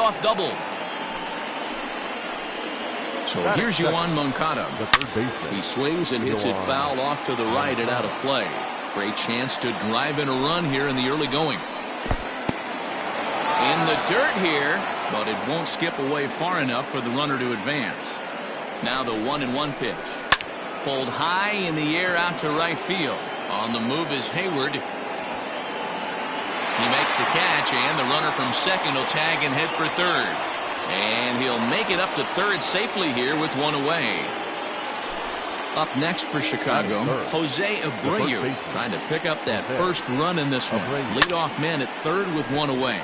leadoff double. So here's Yoan Moncada. He swings and hits it foul off to the right and out of play. Great chance to drive in a run here in the early going. In the dirt here, but it won't skip away far enough for the runner to advance. Now the 1-1 pitch. Pulled high in the air out to right field. On the move is Hayward. He makes the catch, and the runner from second will tag and head for third. And he'll make it up to third safely here with one away. Up next for Chicago, Jose Abreu trying to pick up that first run in this one. Leadoff man at third with one away.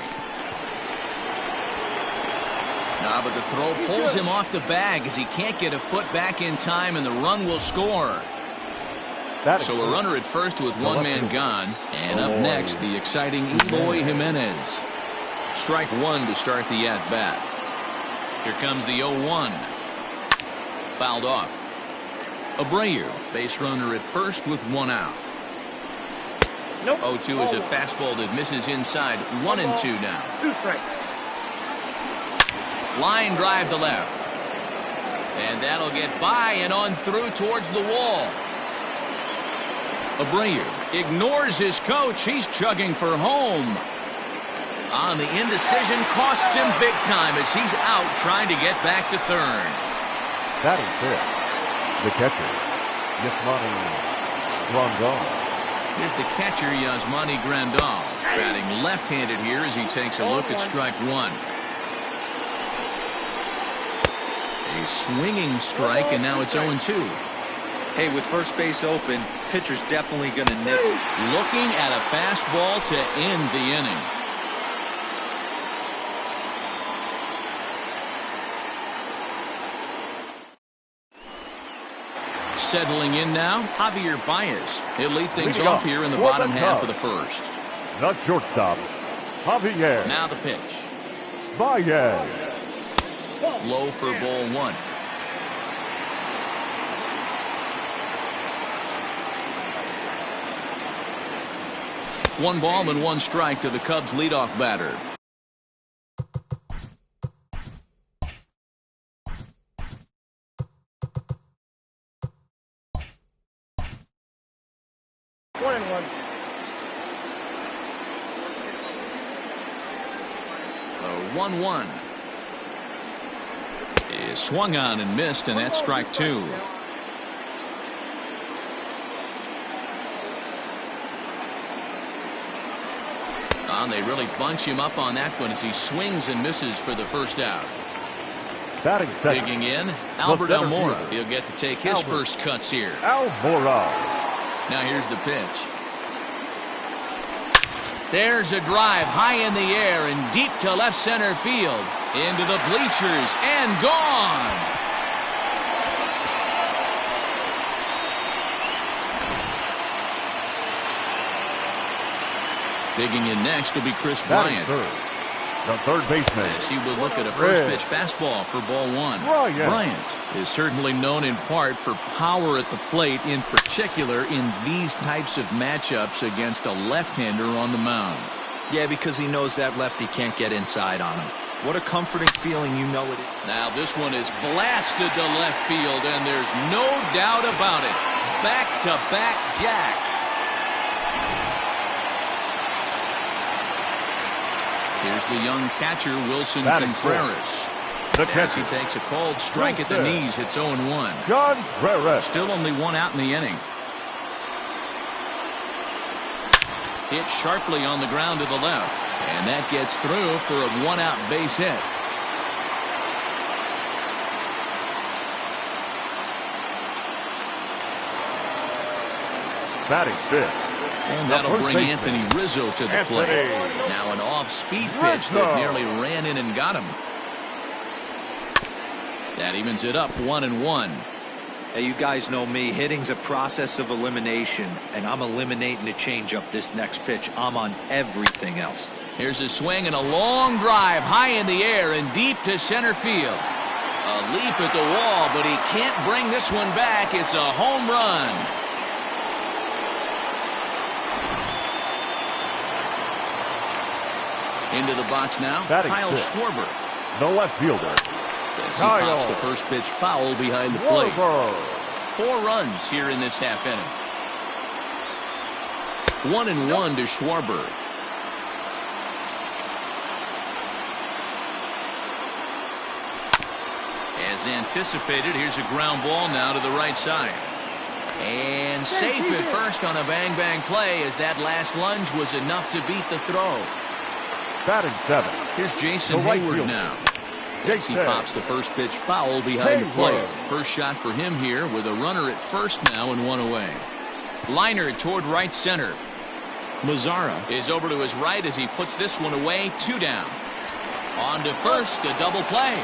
But the throw pulls him off the bag as he can't get a foot back in time, and the run will score. So a runner at first with one man gone. And up next, the exciting Eloy Jimenez. Strike one to start the at-bat. Here comes the 0-1. Fouled off. Abreu, base runner at first with one out. 0-2 is a fastball that misses inside. 1-2 now. Line drive to left. And that'll get by and on through towards the wall. Abreu ignores his coach. He's chugging for home. On the indecision costs him big time as he's out trying to get back to third. Batting fifth, the catcher, Yasmani Grandal. Here's the catcher, Yasmani Grandal, batting left-handed here as he takes a look at strike one. A swinging strike, and now it's 0-2. Hey, with first base open, pitcher's definitely going to nip. Looking at a fastball to end the inning. Settling in now, Javier Baez. He'll lead things off here in the bottom half of the first. The shortstop, Javier. Now the pitch. Baez. Low for ball one. One ball and one strike to the Cubs leadoff batter. The 1-1 is swung on and missed, and that's strike two. They really bunch him up on that one as he swings and misses for the first out. Batting second. Digging in, Albert Almora. He'll get to take his first cuts here. Almora. Now here's the pitch. There's a drive high in the air and deep to left center field. Into the bleachers and gone. Digging in next will be Chris Bryant. The third baseman. As he will look at a first pitch fastball for ball one. Bryant is certainly known in part for power at the plate, in particular in these types of matchups against a left-hander on the mound. Yeah, because he knows that lefty can't get inside on him. What a comforting feeling, you know it is. Now this one is blasted to left field, and there's no doubt about it. Back-to-back jacks. Here's the young catcher, Wilson Contreras. As he takes a called strike at the knees, it's 0-1. Contreras. Still only one out in the inning. Hit sharply on the ground to the left, and that gets through for a one-out base hit. Batting fifth. And that'll bring Anthony Rizzo to the plate. Now an off-speed pitch that nearly ran in and got him. That evens it up 1-1. Hey, you guys know me. Hitting's a process of elimination, and I'm eliminating the changeup this next pitch. I'm on everything else. Here's a swing and a long drive high in the air and deep to center field. A leap at the wall, but he can't bring this one back. It's a home run. Into the box now, Kyle Schwarber. The left fielder. As he pops the first pitch foul behind the plate. 4 runs here in this half inning. 1-1 to Schwarber. As anticipated, here's a ground ball now to the right side. And safe at first on a bang-bang play, as that last lunge was enough to beat the throw. Batting 7th. Here's Jason Hayward now. As he pops the first pitch foul behind the plate. First shot for him here with a runner at first now and 1 away. Liner toward right center. Mazzara is over to his right as he puts this one away. 2 down. On to first, a double play.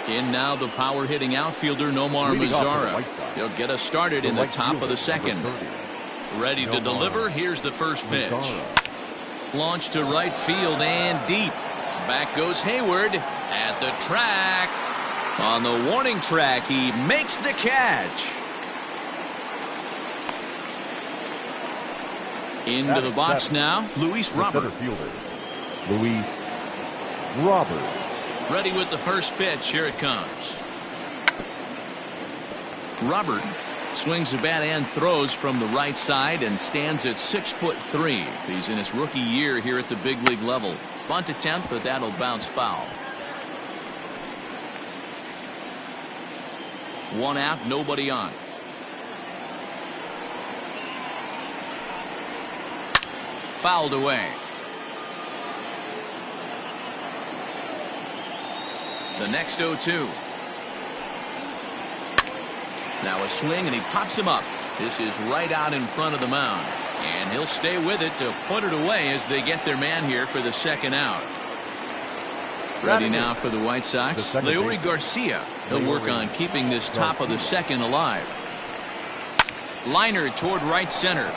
In now the power hitting outfielder Nomar Mazzara. He'll get us started in the top of the second. Ready to deliver. Here's the first pitch. Launch to right field and deep. Back goes Hayward at the track. On the warning track, he makes the catch. Into the box now, Luis Robert. Luis Robert. Ready with the first pitch. Here it comes. Robert swings the bat and throws from the right side and stands at 6'3". He's in his rookie year here at the big league level. Bunt attempt, but that'll bounce foul. 1 out, nobody on. Fouled away. The next 0-2. Now a swing and he pops him up. This is right out in front of the mound. And he'll stay with it to put it away as they get their man here for the second out. Ready now for the White Sox. Leury Garcia. He'll work on keeping this top of the second alive. Liner toward right center.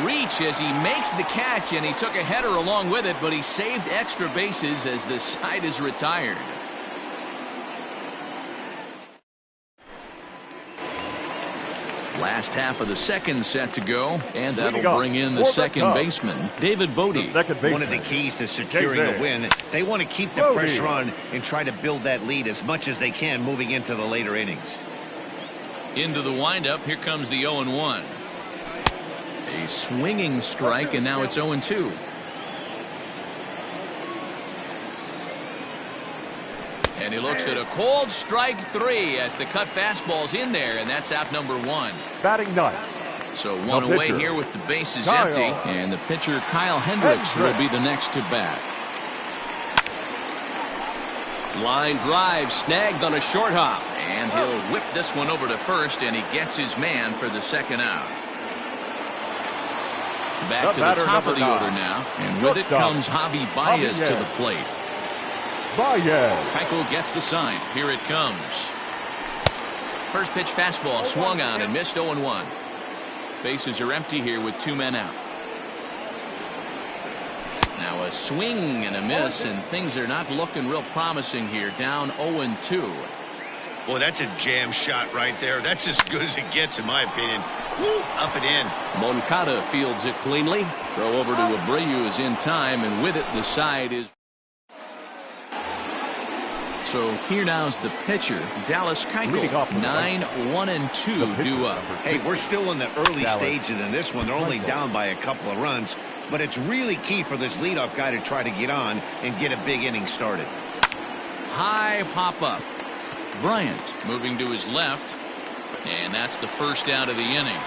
Reach as he makes the catch, and he took a header along with it, but he saved extra bases as the side is retired. Last half of the second set to go, and that'll bring in the second baseman, David Bodie. One of the keys to securing a win, they want to keep the pressure on and try to build that lead as much as they can moving into the later innings. Into the windup, here comes the 0-1. A swinging strike, and now it's 0-2. And he looks at a cold strike 3 as the cut fastball's in there, and that's out number 1. Batting 9th. So 1 away here with the bases empty, and the pitcher Kyle Hendricks will be the next to bat. Line drive snagged on a short hop, and he'll whip this one over to first, and he gets his man for the second out. Back to the top of the order now, and with it comes Javi Baez to the plate. Keiko gets the sign. Here it comes. First pitch fastball swung on and missed. 0-1. Bases are empty here with 2 men out. Now a swing and a miss, and things are not looking real promising here. Down 0-2. Boy, that's a jam shot right there. That's as good as it gets, in my opinion. Woo, up and in. Moncada fields it cleanly. Throw over to Abreu is in time, and with it the side is. So here now's the pitcher, Dallas Keuchel. 9-1-2 due up. Hey, we're still in the early stages in this one. They're only down by a couple of runs, but it's really key for this leadoff guy to try to get on and get a big inning started. High pop-up. Bryant moving to his left, and that's the first out of the inning.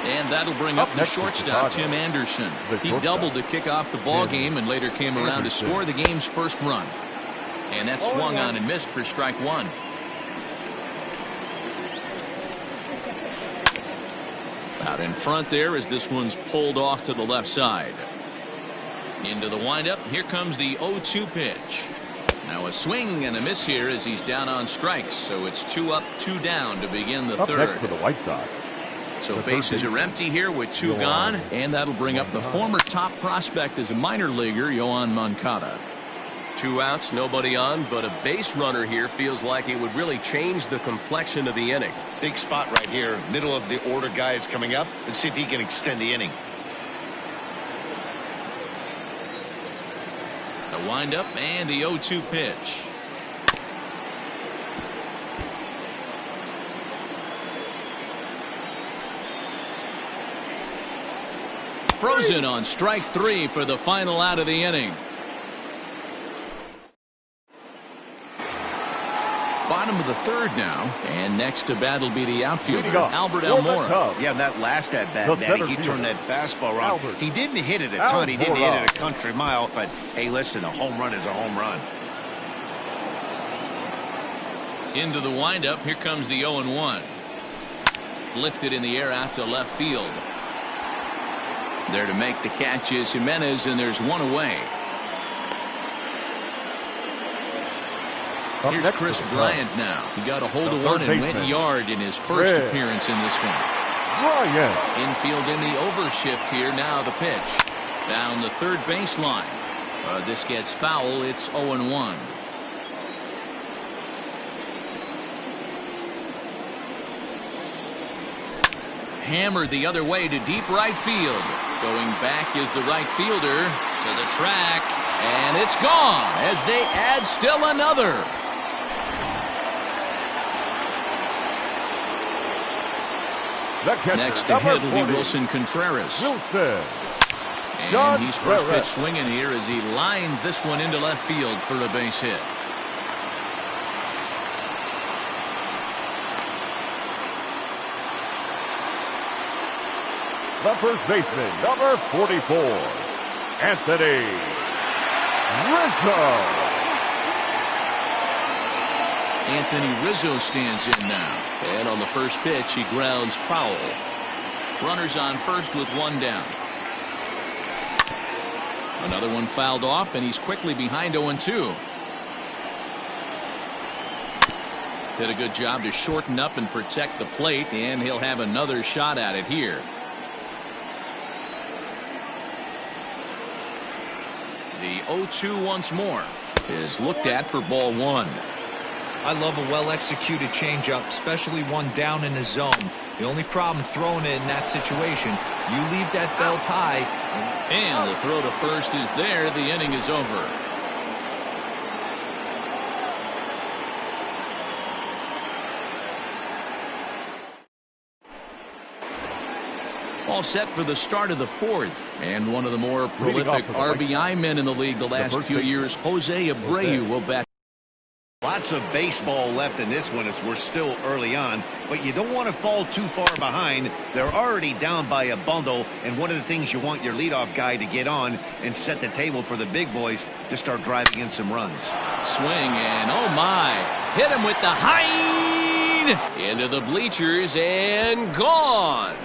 And that'll bring up the shortstop, Tim Anderson. He doubled to kick off the ball game and later came around to score the game's first run. And that swung on and missed for strike 1. Out in front there as this one's pulled off to the left side. Into the windup. Here comes the 0-2 pitch. Now a swing and a miss here as he's down on strikes. So it's 2 up, 2 down to begin the third. Next for the White Sox. So bases are empty here with 2 gone, and that'll bring up the former top prospect as a minor leaguer, Yoan Moncada. 2 outs, nobody on, but a base runner here feels like it would really change the complexion of the inning. Big spot right here. Middle of the order guy is coming up. Let's see if he can extend the inning. The windup and the 0-2 pitch. Frozen on strike 3 for the final out of the inning. Bottom of the 3rd now, and next to bat will be the outfielder, Albert Almora. Yeah, that last at bat, Matty, he turned that fastball around. He didn't hit it a ton. He didn't hit it a country mile, but hey, listen, a home run is a home run. Into the windup, here comes the 0-1. Lifted in the air out to left field. There to make the catch is Jimenez, and there's one away. Here's Chris Bryant now. He got a hold of one and went yard in his first appearance in this one. Infield in the overshift here. Now the pitch. Down the third baseline. This gets foul. It's 0-1. Hammered the other way to deep right field. Going back is the right fielder to the track. And it's gone as they add still another. Next to hit will be Wilson Contreras. And he's first pitch swinging here as he lines this one into left field for a base hit. The first baseman, number 44, Anthony Rizzo. Anthony Rizzo stands in now. And on the first pitch, he grounds foul. Runners on first with one down. Another one fouled off, and he's quickly behind 0-2. Did a good job to shorten up and protect the plate, and he'll have another shot at it here. The 0-2 once more is looked at for ball 1. I love a well-executed changeup, especially one down in the zone. The only problem throwing it in that situation, you leave that belt high. And the throw to first is there. The inning is over. All set for the start of the 4th. And one of the more prolific RBI men in the league the last few years, Jose Abreu, will bat. Lots of baseball left in this one as we're still early on, but you don't want to fall too far behind. They're already down by a bundle, and one of the things you want your leadoff guy to get on and set the table for the big boys to start driving in some runs. Swing, and oh my, hit him with the high into the bleachers and gone.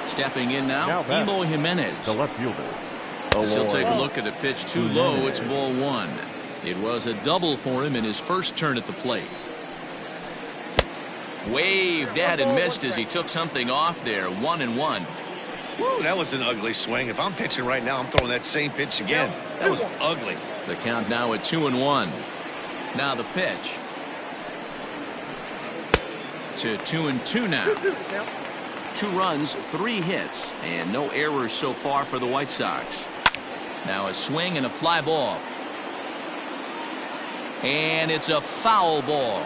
Stepping in now, Eloy Jimenez. The left fielder. He'll take a look at a pitch too low. It's ball 1. It was a double for him in his first turn at the plate. Waved at and missed as he took something off there. 1-1. Woo, that was an ugly swing. If I'm pitching right now, I'm throwing that same pitch again. That was ugly. The count now at 2-1. Now the pitch. To 2-2 now. 2 runs, 3 hits, and no errors so far for the White Sox. Now a swing and a fly ball. And it's a foul ball.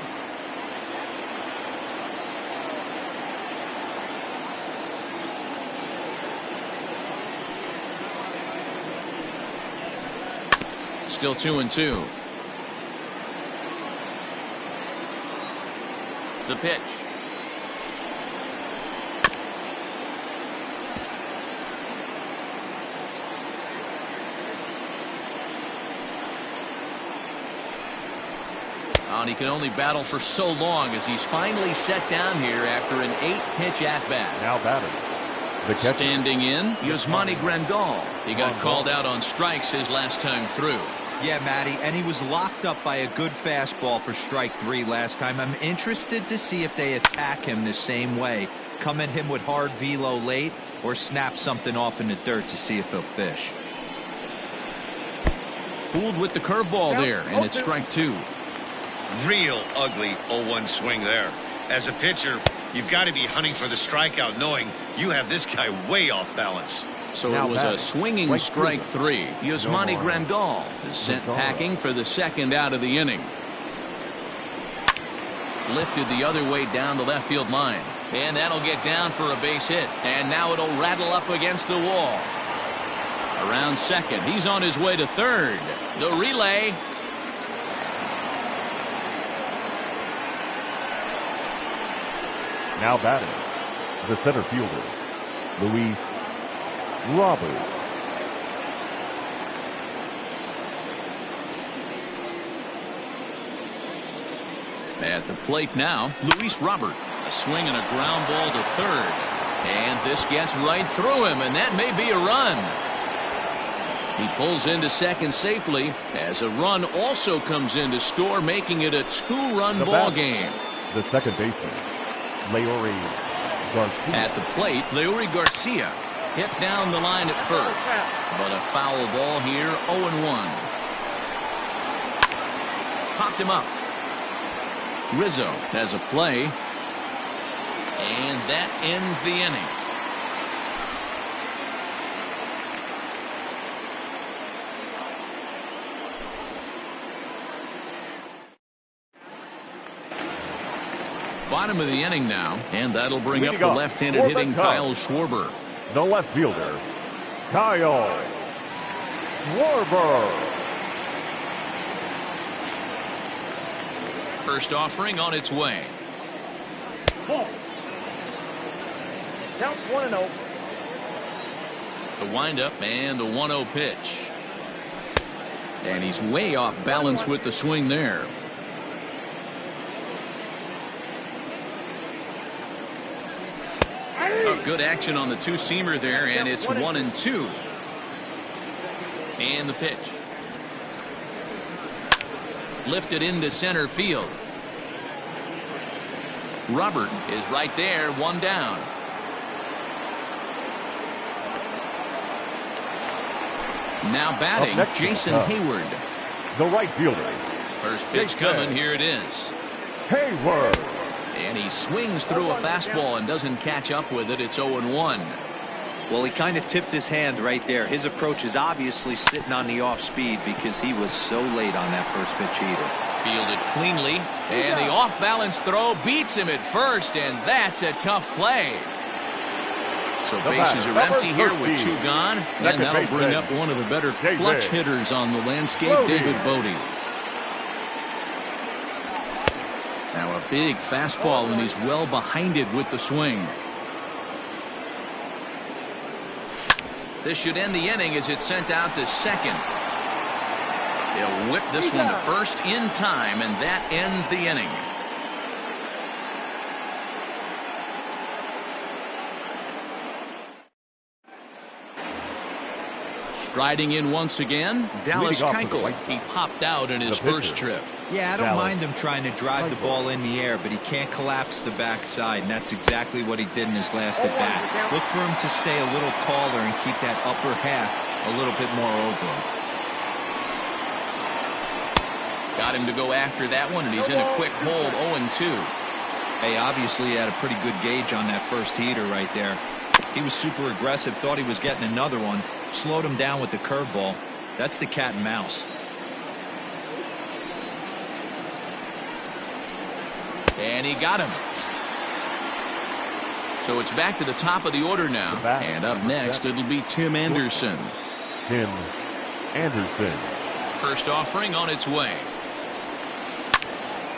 Still 2-2. The pitch. And he can only battle for so long as he's finally set down here after an 8-pitch at-bat. Now batting. The catcher. Standing in, Yasmani Grandal. He got called out on strikes his last time through. Yeah, Matty, and he was locked up by a good fastball for strike 3 last time. I'm interested to see if they attack him the same way. come at him with hard velo late or snap something off in the dirt to see if he'll fish. Fooled with the curveball there, and it's strike two. Real ugly 0-1 swing there. As a pitcher, you've got to be hunting for the strikeout, knowing you have this guy way off balance. So it was a swinging strike three. Yasmani Grandal is sent packing for the second out of the inning. Lifted the other way down the left field line. And that'll get down for a base hit. And now it'll rattle up against the wall. Around second. He's on his way to third. The relay. Now batting, the center fielder, Luis Robert. At the plate now, Luis Robert. A swing and a ground ball to third. And this gets right through him, and that may be a run. He pulls into second safely as a run also comes in to score, making it a two-run ball game. The second baseman, Leury Garcia. At the plate, Leury Garcia hit down the line at first, but a foul ball here, 0-1. Popped him up. Rizzo has a play, and that ends the inning. Bottom of the inning now, and that'll bring up the left-handed hitting Kyle Schwarber. The left fielder, Kyle Schwarber. First offering on its way. Count 1-0. The windup and the 1-0 pitch. And he's way off balance with the swing there. Good action on the two-seamer there, and it's 1-2. And the pitch. Lifted into center field. Robert is right there, one down. Now batting, Jason Hayward. The right fielder. First pitch coming, here it is. Hayward. And he swings through a fastball and doesn't catch up with it. It's 0-1. Well, he kind of tipped his hand right there. His approach is obviously sitting on the off speed because he was so late on that first pitch heater. Fielded cleanly, and the off-balance throw beats him at first, and that's a tough play. So bases are empty here with two gone, and that'll bring up one of the better clutch hitters on the landscape, David Bodie. Now a big fastball, and he's well behind it with the swing. This should end the inning as it's sent out to second. They'll whip this one to first in time, and that ends the inning. Striding in once again, Dallas Keuchel. He popped out in his first trip. Yeah, I don't mind him trying to drive the ball in the air, but he can't collapse the backside, and that's exactly what he did in his last at bat. Look for him to stay a little taller and keep that upper half a little bit more over him. Got him to go after that one, and he's in a quick hold, 0-2. Hey, obviously he had a pretty good gauge on that first heater right there. He was super aggressive, thought he was getting another one, slowed him down with the curveball. That's the cat and mouse. And he got him. So it's back to the top of the order now. And up next, it'll be Tim Anderson. Tim Anderson. First offering on its way.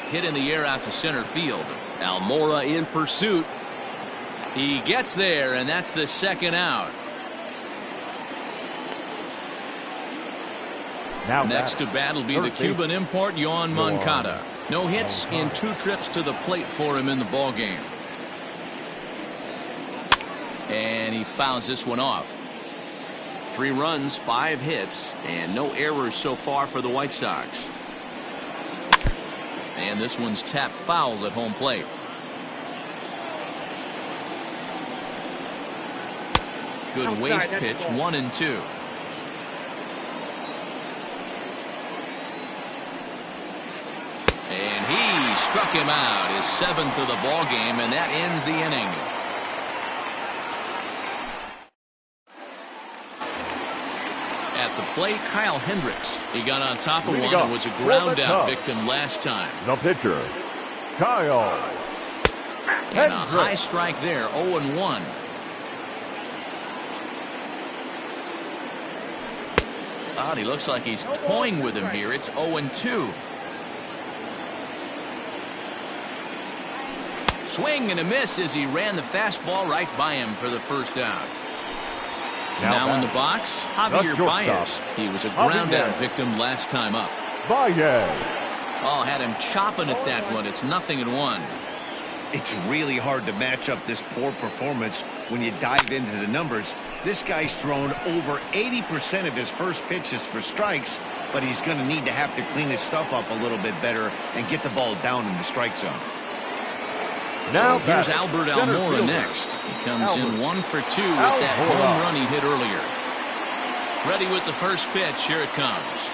Hit in the air out to center field. Almora in pursuit. He gets there, and that's the second out. Now next to bat will be the Cuban import, Yoan Moncada. No hits in 2 trips to the plate for him in the ballgame. And he fouls this one off. 3 runs, 5 hits, and no errors so far for the White Sox. And this one's tapped foul at home plate. Good waste pitch, 1-2. And he struck him out, his 7th of the ball game, and that ends the inning. At the plate, Kyle Hendricks. He got on top of one and was a ground out victim last time. The pitcher, Kyle. And a high strike there, 0-1. Oh, he looks like he's toying with him here. It's 0-2. Swing and a miss as he ran the fastball right by him for the first out. Now in the box, Javier Baez. He was a ground out victim last time up. Baez. Oh, had him chopping at that one. It's 0-1. It's really hard to match up this poor performance when you dive into the numbers. This guy's thrown over 80% of his first pitches for strikes, but he's going to need to have to clean his stuff up a little bit better and get the ball down in the strike zone. Now so here's Albert Almora next. He comes in 1 for 2 with that home run he hit earlier. Ready with the first pitch. Here it comes.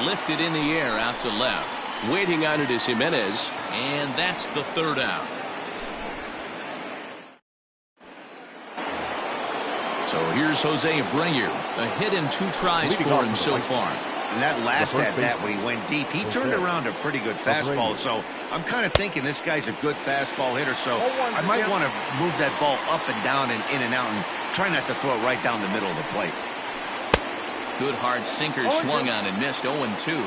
Lifted in the air out to left. Waiting on it is Jimenez, and that's the 3rd out. So here's Jose Abreu. A hit in 2 tries for him so far. And that last at-bat when he went deep, he turned around a pretty good fastball. So I'm kind of thinking this guy's a good fastball hitter. So I might want to move that ball up and down and in and out and try not to throw it right down the middle of the plate. Good hard sinker swung on and missed. 0-2.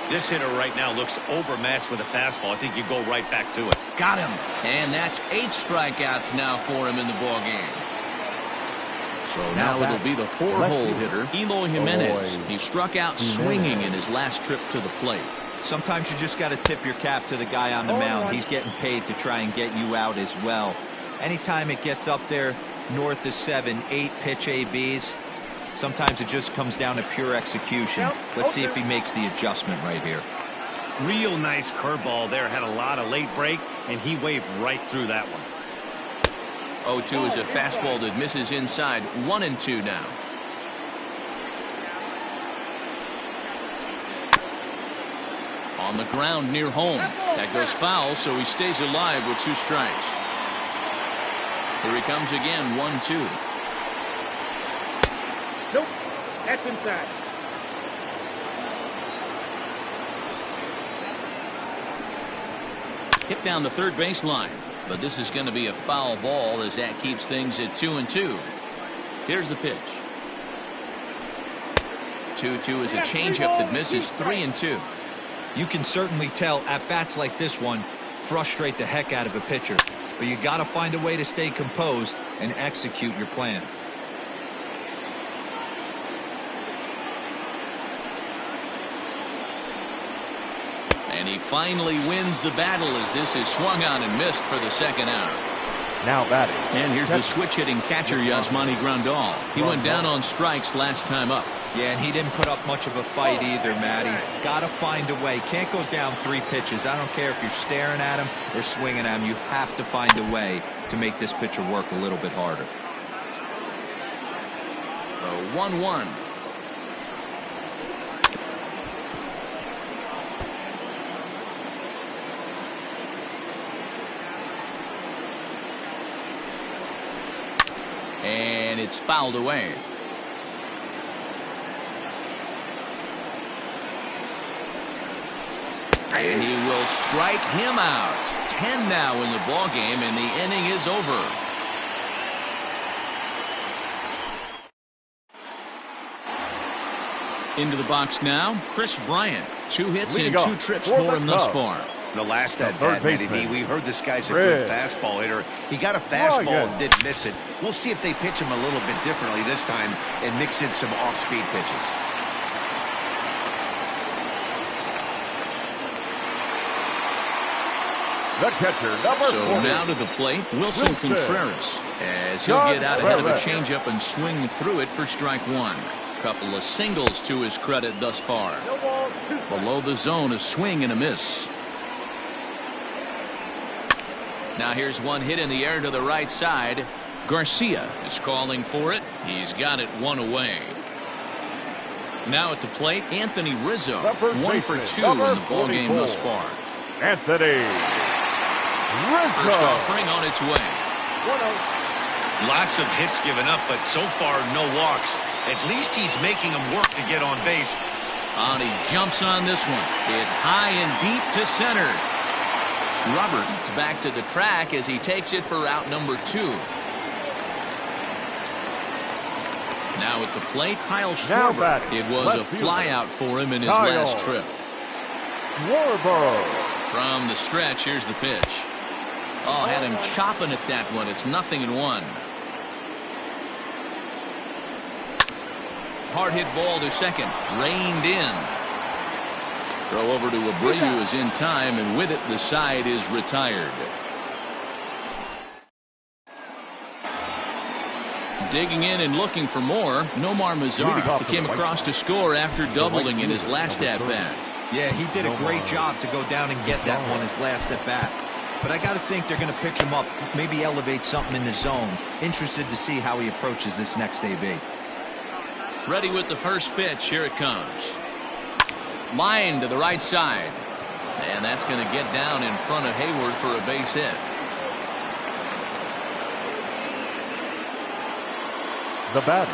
This hitter right now looks overmatched with a fastball. I think you go right back to it. Got him. And that's 8 strikeouts now for him in the ball game. So now it'll be the 4-hole hitter, Eloy Jimenez. He struck out swinging in his last trip to the plate. Sometimes you just got to tip your cap to the guy on the mound. He's getting paid to try and get you out as well. Anytime it gets up there north of 7, 8 pitch ABs, sometimes it just comes down to pure execution. Let's see if he makes the adjustment right here. Real nice curveball there. Had a lot of late break, and he waved right through that one. 0-2 is a fastball that misses inside. 1-2 now. On the ground near home. That goes foul, so he stays alive with 2 strikes. Here he comes again. 1-2. Nope. That's inside. Hit down the third baseline. But this is going to be a foul ball as that keeps things at 2-2. Here's the pitch. 2-2 is a changeup that misses. 3-2. You can certainly tell at bats like this one frustrate the heck out of a pitcher. But you got to find a way to stay composed and execute your plan. And he finally wins the battle as this is swung on and missed for the 2nd out. Now batting. And here's the switch-hitting catcher, Yasmani Grandal. He went down on strikes last time up. Yeah, and he didn't put up much of a fight either, Matty. Got to find a way. Can't go down 3 pitches. I don't care if you're staring at him or swinging at him. You have to find a way to make this pitcher work a little bit harder. 1-1. And it's fouled away. And he will strike him out. 10 now in the ball game, and the inning is over. Into the box now, Chris Bryant. 2 hits and 2 trips for him thus far. The last at-bat, we heard this guy's a good fastball hitter. He got a fastball and didn't miss it. We'll see if they pitch him a little bit differently this time and mix in some off-speed pitches. The catcher, number 40. So now to the plate, Wilson Contreras, as he'll get out ahead of a changeup and swing through it for strike 1. Couple of singles to his credit thus far. Below the zone, a swing and a miss. Now here's one hit in the air to the right side. Garcia is calling for it. He's got it one away. Now at the plate, Anthony Rizzo. 1 for 2 in the ballgame thus far. Anthony Rizzo. First offering on its way. Lots of hits given up, but so far no walks. At least he's making them work to get on base. And he jumps on this one. It's high and deep to center. Robert is back to the track as he takes it for out number 2. Now at the plate, Kyle Schwarber. It was a flyout for him in his last trip. Schwarber. From the stretch, here's the pitch. Oh, had him chopping at that one. It's 0-1. Hard hit ball to second. Reined in. Throw over to Abreu is in time, and with it, the side is retired. Digging in and looking for more, Nomar Mazara. He came across to score after doubling in his last at-bat. Yeah, he did a great job to go down and get that one his last at-bat. But I got to think they're going to pitch him up, maybe elevate something in the zone. Interested to see how he approaches this next AB. Ready with the first pitch. Here it comes. Line to the right side. And that's going to get down in front of Hayward for a base hit. The batter.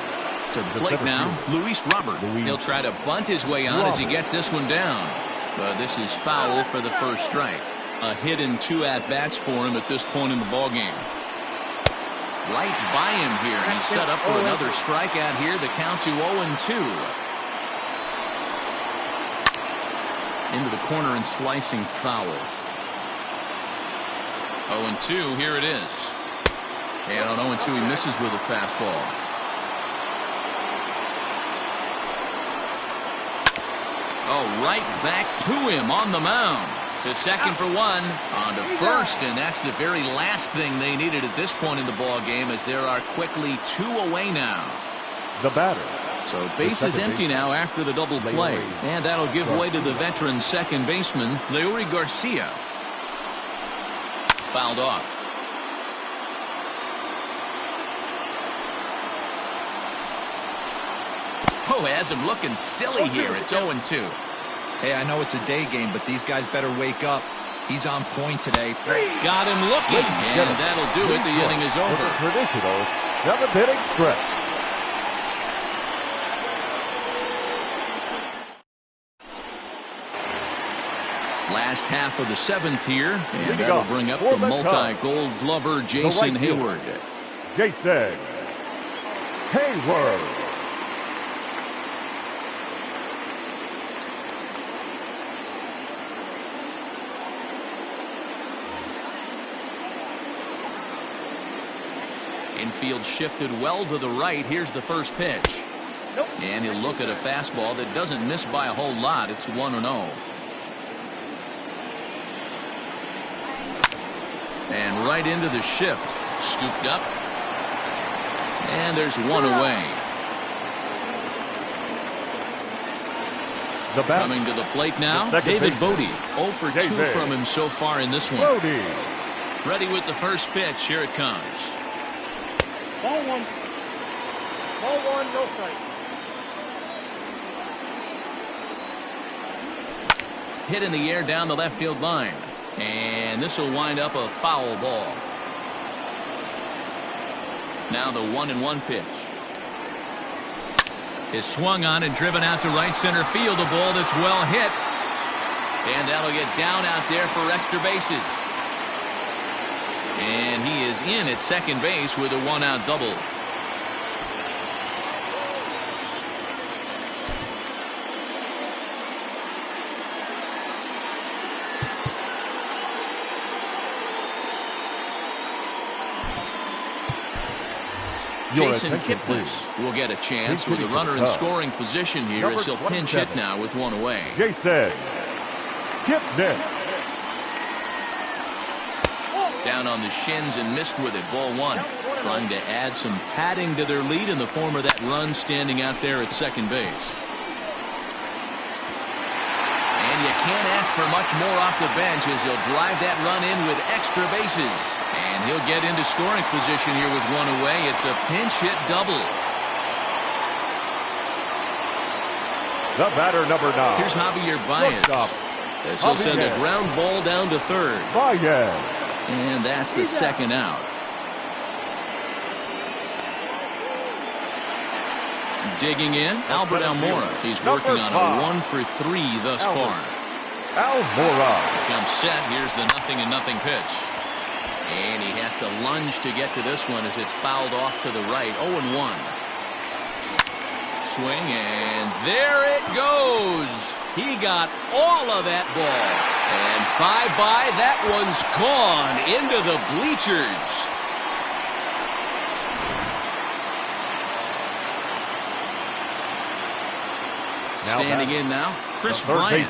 To the plate now, Luis Robert. He'll try to bunt his way on as he gets this one down. But this is foul for the first strike. A hit in 2 at-bats for him at this point in the ballgame. Right by him here. He's set up for another strikeout here. The count to 0-2. Into the corner and slicing foul. 0-2. Here it is. And on 0-2 he misses with a fastball. Oh, right back to him on the mound. To second for 1, on to first, and that's the very last thing they needed at this point in the ball game, as there are quickly 2 away now. The batter. So base is empty now after the double play, and that'll give way to the veteran second baseman, Leury Garcia. Fouled off. Oh, has him looking silly here. It's 0-2. Hey, I know it's a day game, but these guys better wake up. He's on point today. Got him looking, and that'll do it. The inning is over. Traditional 7th-inning stretch. Last half of the 7th here, and that'll bring up the multi-gold glover Jason Hayward. Jason Hayward. Infield shifted well to the right. Here's the first pitch. And he'll look at a fastball that doesn't miss by a whole lot. It's 1-0. And right into the shift. Scooped up. And there's 1 away. Coming to the plate now, David Bodie. 0 for 2 from him so far in this one. Ready with the first pitch. Here it comes. Ball 1. Ball 1, no strike. Hit in the air down the left field line. And this will wind up a foul ball. Now the 1-1 pitch. Is swung on and driven out to right center field. A ball that's well hit. And that'll get down out there for extra bases. And he is in at second base with a 1-out double. Jason Kipnis will get a chance with a runner in scoring position here as he'll pinch hit now with 1 away. Jason Kipnis. Down on the shins and missed with it. Ball 1. Trying to add some padding to their lead in the form of that run standing out there at second base. And you can't ask for much more off the bench as he'll drive that run in with extra bases. And And he'll get into scoring position here with one away. It's a pinch hit double. The batter, number 9. Here's Javier Baez. As he'll send a ground ball down to third. Baez. And that's the second out. Digging in, Albert Almora. He's working on a 1 for 3 thus far. Almora. Comes set. Here's the 0-0 pitch. And he has to lunge to get to this one as it's fouled off to the right. 0-1. Swing, and there it goes. He got all of that ball. And bye-bye, that one's gone into the bleachers. Standing in now, Chris Bryant.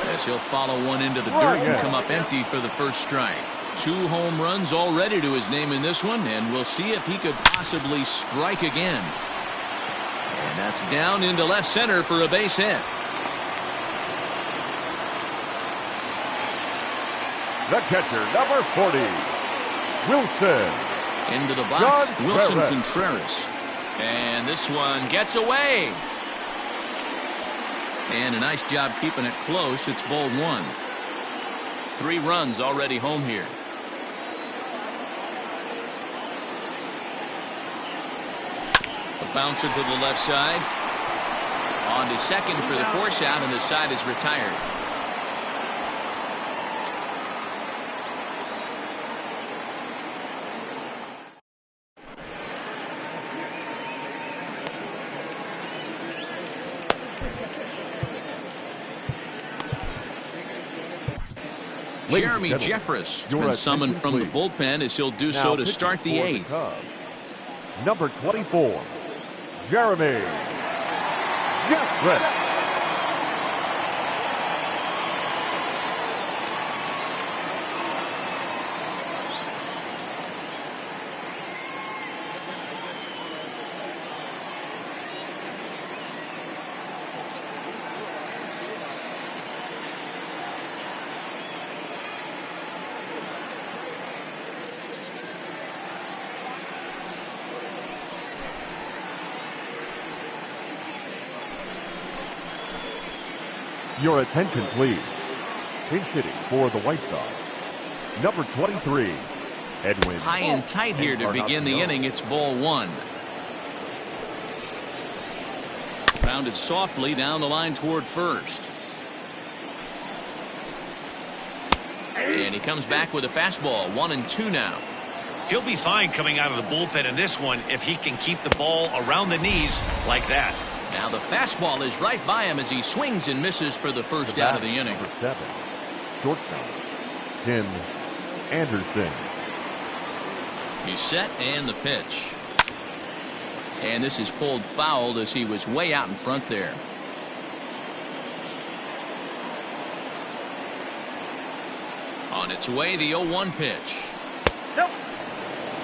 As he'll follow one into the dirt and come up empty for the first strike. 2 home runs already to his name in this one, and we'll see if he could possibly strike again. And that's down into left center for a base hit. The catcher, number 40, Wilson. Into the box, Wilson Contreras. And this one gets away. And a nice job keeping it close. It's ball 1. 3 runs already home here. A bouncer to the left side. On to second for the force out, and the side is retired. Jeremy Jeffress has been summoned from the bullpen as he'll do so to start the 8th. Number 24, Jeremy Jeffress. Your attention, please. Pinch hitting for the White Sox, number 23, Edwin. High and tight here to begin the inning. It's ball 1. Grounded softly down the line toward first. And he comes back with a fastball. 1-2 now. He'll be fine coming out of the bullpen in this one if he can keep the ball around the knees like that. Now the fastball is right by him as he swings and misses for the first out of the inning. Number 7, shortstop, Tim Anderson. He's set and the pitch. And this is pulled foul as he was way out in front there. On its way, the 0-1 pitch.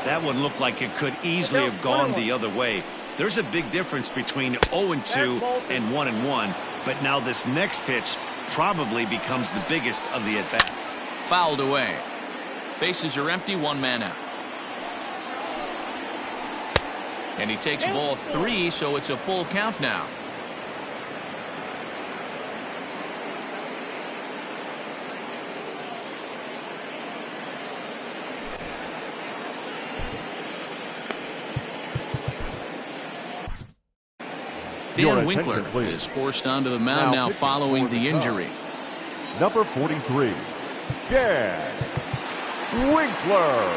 That one looked like it could easily have gone the other way. There's a big difference between 0-2 and 1-1, but now this next pitch probably becomes the biggest of the at-bat. Fouled away. Bases are empty, 1 man out. And he takes ball 3, so it's a full count now. Dan Winkler is forced onto the mound now following the injury. Number 43, Dan Winkler.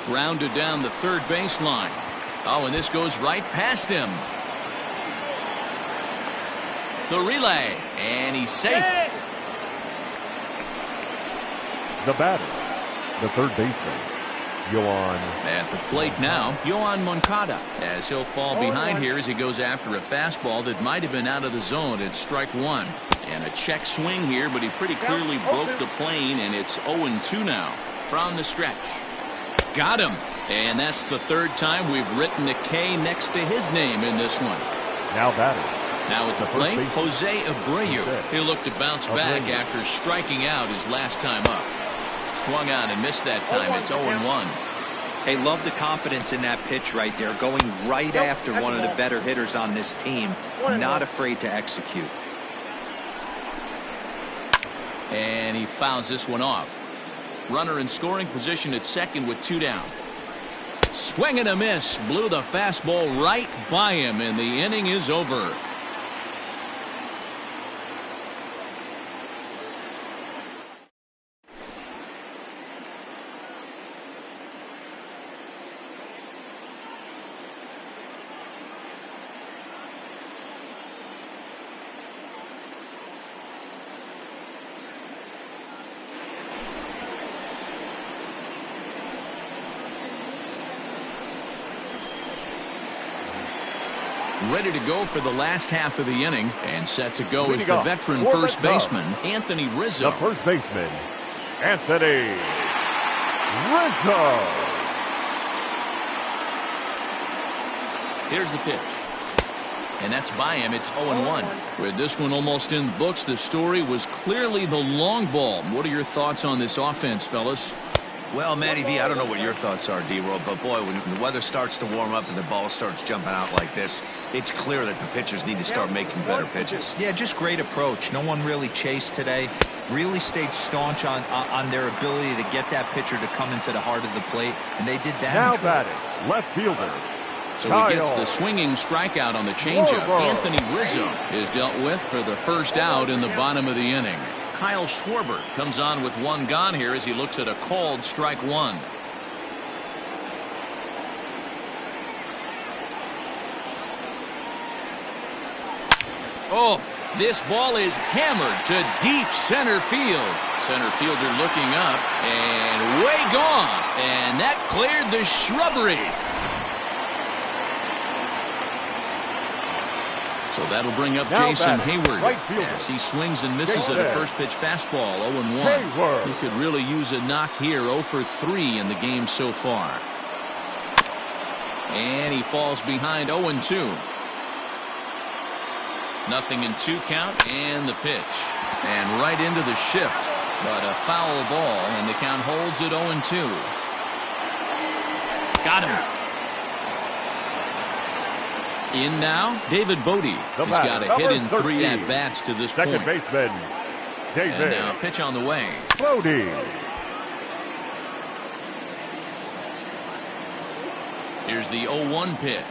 Grounded down the third baseline. Oh, and this goes right past him. The relay, and he's safe. The batter, the third baseman, Yohan. At the plate now, Yohan Moncada, as he'll fall behind here as he goes after a fastball that might have been out of the zone. It's strike 1. And a check swing here, but he pretty clearly broke the plane, and it's 0-2 now from the stretch. Got him. And that's the third time we've written a K next to his name in this one. Now batter. Now at the plate, Jose Abreu. He'll look to bounce back after striking out his last time up. Swung on and missed that time. It's 0-1. Hey, love the confidence in that pitch right there. Going right after one of the better hitters on this team. Not afraid to execute. And he fouls this one off. Runner in scoring position at second with 2 down. Swing and a miss. Blew the fastball right by him, and the inning is over. Ready to go for the last half of the inning, and set to go is the veteran first baseman, Anthony Rizzo. The first baseman, Anthony Rizzo. Here's the pitch. And that's by him. It's 0-1. With this one almost in the books, the story was clearly the long ball. What are your thoughts on this offense, fellas? Well, Matty V, I don't know what your thoughts are, D-Roll, but boy, when the weather starts to warm up and the ball starts jumping out like this, it's clear that the pitchers need to start making better pitches. Yeah, just great approach. No one really chased today. Really stayed staunch on their ability to get that pitcher to come into the heart of the plate, and they did damage. Now batting, left fielder. So he gets the swinging strikeout on the changeup. Anthony Rizzo is dealt with for the first out in the bottom of the inning. Kyle Schwarber comes on with 1 gone here as he looks at a called strike 1. Oh, this ball is hammered to deep center field. Center fielder looking up and way gone. And that cleared the shrubbery. So that'll bring up Jason Hayward as he swings and misses at a first pitch fastball. 0-1. He could really use a knock here. 0 for 3 in the game so far. And he falls behind 0-2. Nothing in 2 count, and the pitch. And right into the shift. But a foul ball, and the count holds at 0-2. Got him. In now, David Bodie. He's got a hit in 3 at-bats to this point. Second baseman, David. And now pitch on the way. Bodie. Here's the 0-1 pitch.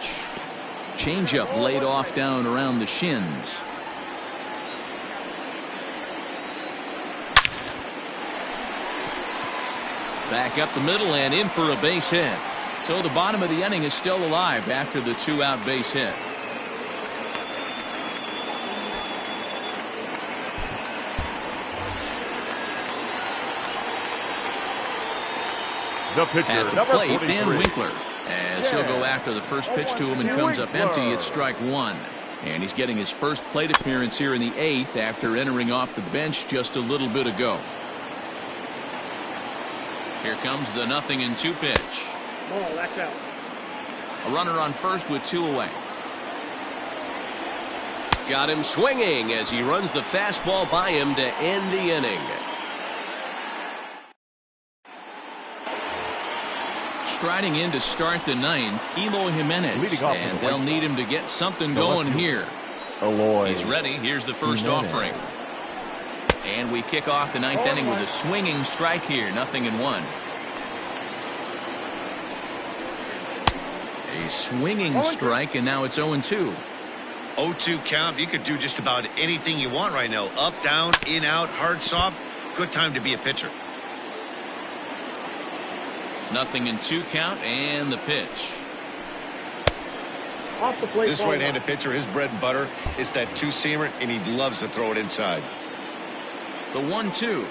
Changeup laid off down around the shins. Back up the middle and in for a base hit. So the bottom of the inning is still alive after the 2-out base hit. The pitcher, at the plate, Dan Winkler, as he'll go after the first pitch to him and comes up empty. It's strike 1. And he's getting his first plate appearance here in the 8th after entering off the bench just a little bit ago. Here comes the 0-2 pitch. Ball, that's out. A runner on first with 2 away. Got him swinging as he runs the fastball by him to end the inning. Striding in to start the 9th, Eloy Jimenez, and they'll need him to get something going here. He's ready. Here's the first offering. And we kick off the 9th inning with a swinging strike here. 0-1. A swinging strike, and now it's 0-2. 0-2 count. You could do just about anything you want right now. Up, down, in, out, hard, soft. Good time to be a pitcher. 0-2 count, and the pitch. Off the plate. This right-handed pitcher, his bread and butter is that 2-seamer, and he loves to throw it inside. The 1-2.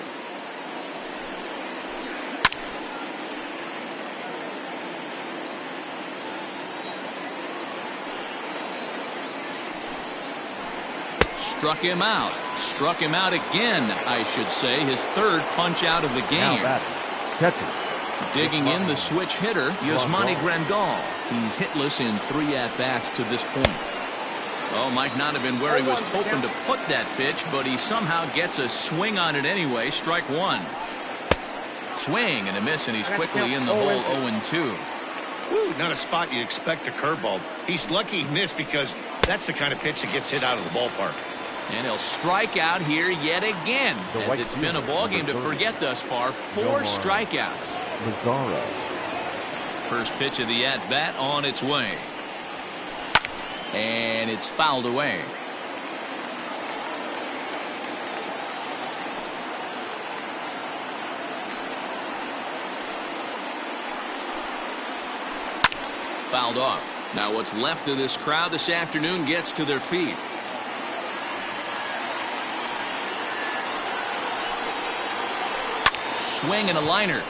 Struck him out. Struck him out again, I should say. His 3rd punch out of the game. Digging in the switch hitter, Yasmani Grandal. He's hitless in 3 at-bats to this point. Well, might not have been where he was hoping to put that pitch, but he somehow gets a swing on it anyway. Strike one. Swing and a miss, and he's quickly in the hole 0-2. Woo, not a spot you'd expect a curveball. He's lucky he missed because that's the kind of pitch that gets hit out of the ballpark. And he'll strike out here yet again, as it's been a ball game to forget thus far. 4 strikeouts. Mazzara. First pitch of the at-bat on its way. And it's fouled away. Fouled off. Now what's left of this crowd this afternoon gets to their feet. Swing and a liner.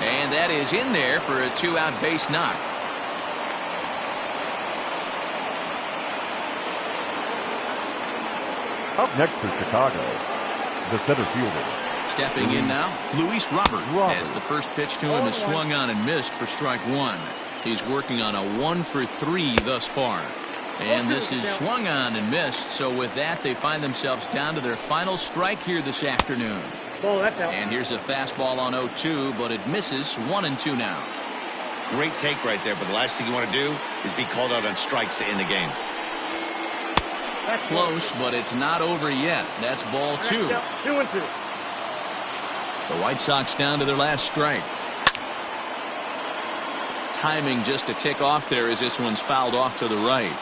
And that is in there for a 2-out base knock. Up next for Chicago, the center fielder. Stepping in now, Luis Robert, as the first pitch to him is swung on and missed for strike one. He's working on a 1-for-3 thus far. And this is swung on and missed, so with that they find themselves down to their final strike here this afternoon. And here's a fastball on 0-2, but it misses. 1-2 now. Great take right there, but the last thing you want to do is be called out on strikes to end the game. Close, but it's not over yet. That's ball 2. 2-2. The White Sox down to their last strike. Timing just a tick off there as this one's fouled off to the right.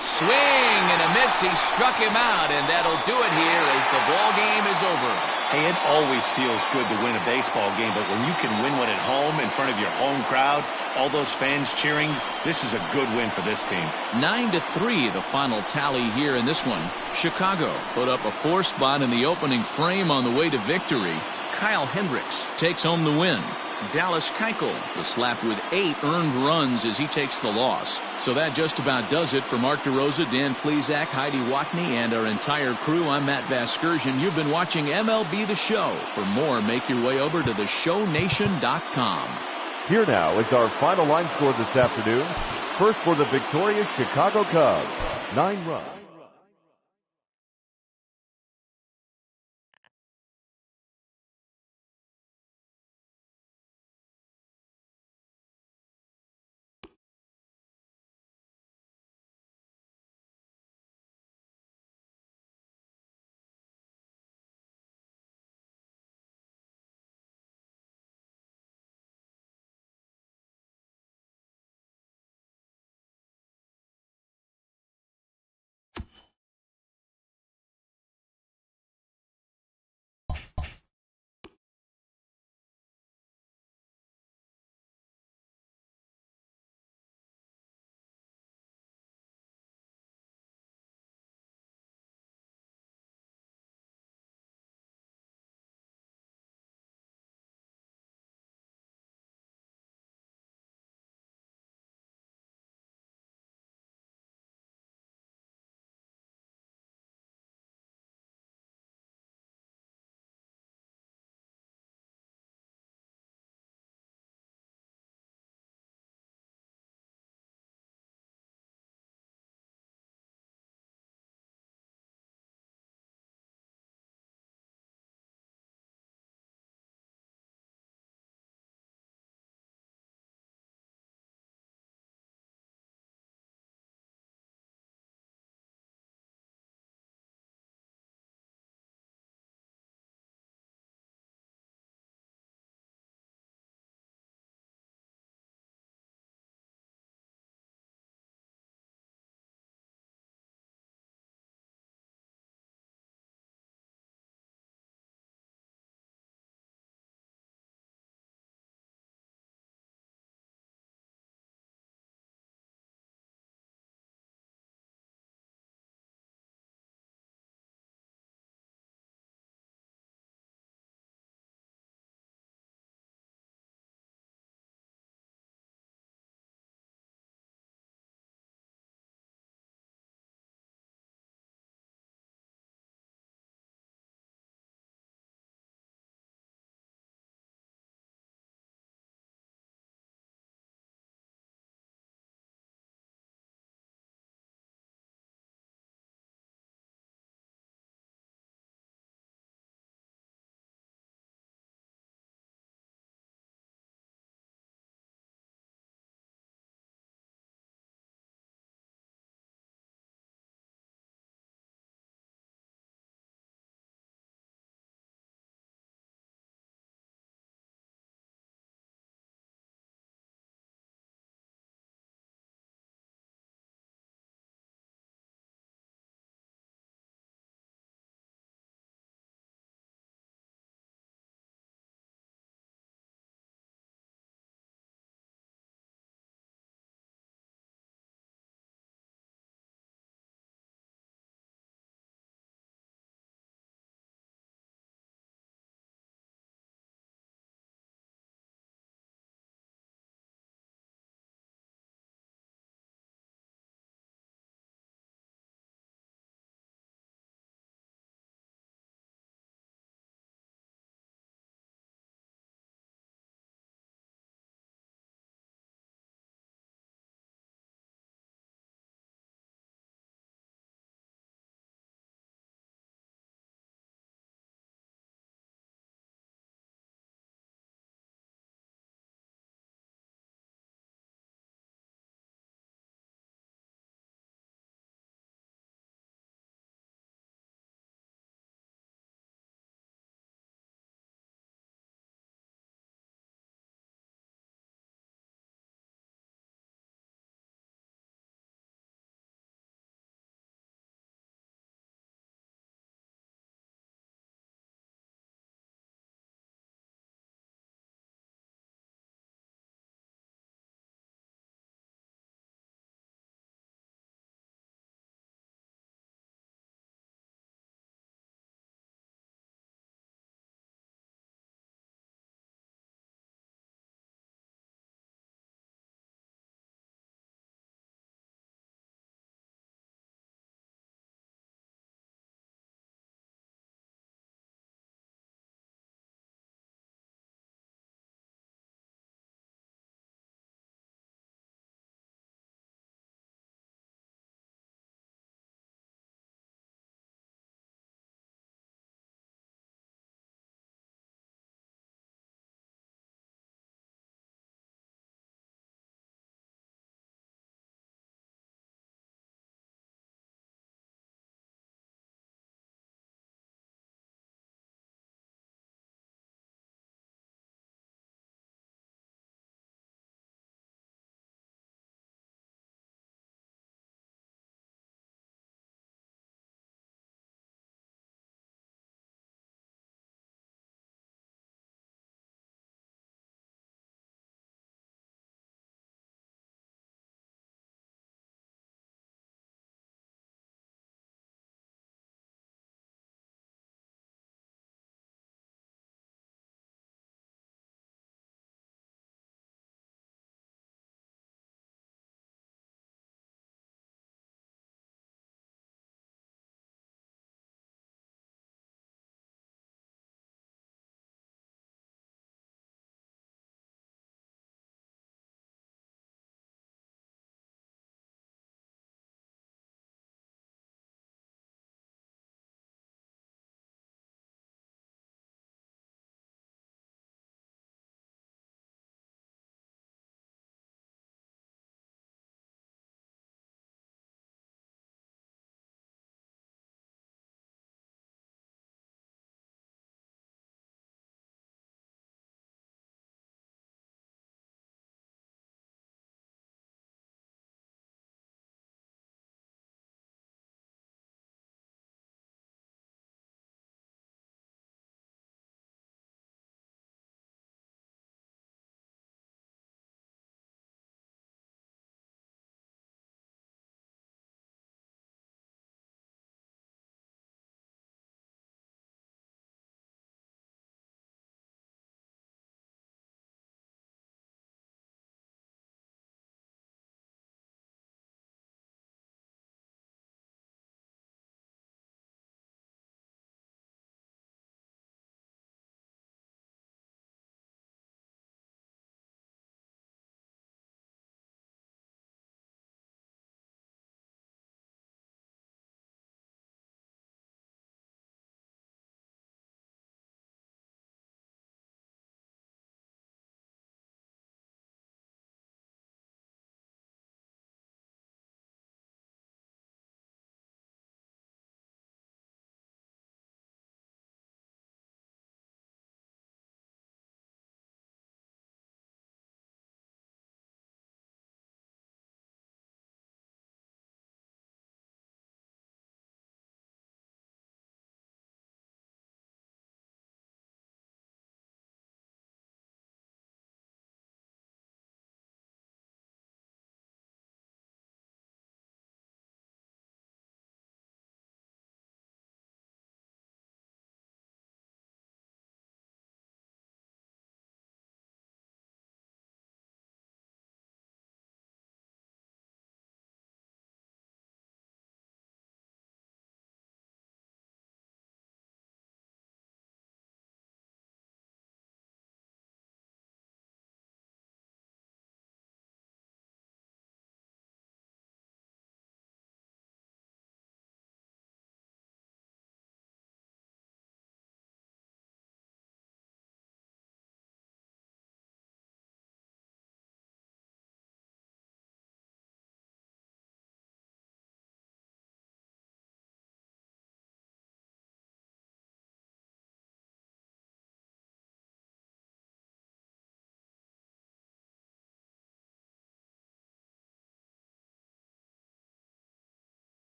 Swing and a miss. He struck him out, and that'll do it here as the ball game is over. Hey, it always feels good to win a baseball game, but when you can win one at home in front of your home crowd, all those fans cheering, this is a good win for this team. 9-3 the final tally here in this one. Chicago put up a 4 spot in the opening frame on the way to victory. Kyle Hendricks takes home the win. Dallas Keuchel was slapped with 8 earned runs as he takes the loss. So that just about does it for Mark DeRosa, Dan Plesac, Heidi Watney, and our entire crew. I'm Matt Vasgersian. You've been watching MLB The Show. For more, make your way over to theshownation.com. Here now is our final line score this afternoon. First for the victorious Chicago Cubs, 9 runs.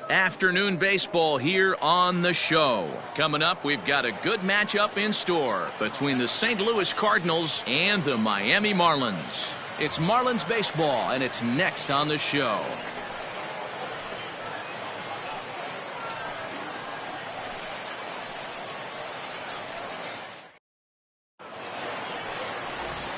Afternoon baseball here on the show. Coming up, we've got a good matchup in store between the St. Louis Cardinals and the Miami Marlins. It's Marlins baseball, and it's next on the show.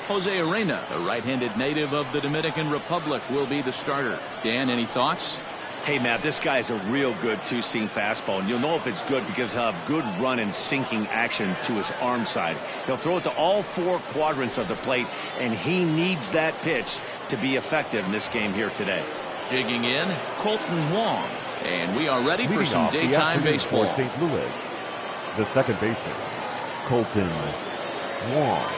Jose Arena, the right-handed native of the Dominican Republic, will be the starter. Dan, any thoughts? Hey, Matt, this guy's a real good two-seam fastball, and you'll know if it's good because he'll have good run and sinking action to his arm side. He'll throw it to all four quadrants of the plate, and he needs that pitch to be effective in this game here today. Digging in, Colton Wong, and we are ready for some daytime baseball. For St. Louis, the second baseman, Colton Wong.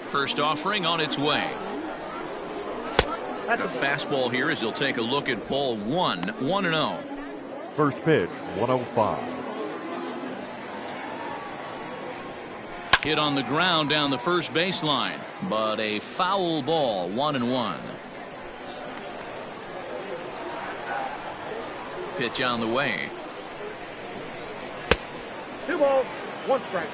First offering on its way. A fastball here as he'll take a look at ball 1-0. First pitch, 105. Hit on the ground down the first baseline, but a foul ball, 1-1. Pitch on the way. 2 balls, 1 strike.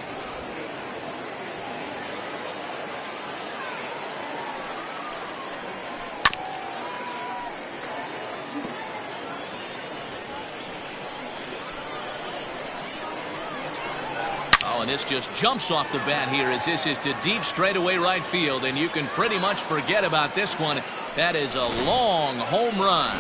And this just jumps off the bat here as this is to deep straightaway right field, and you can pretty much forget about this one. That is a long home run.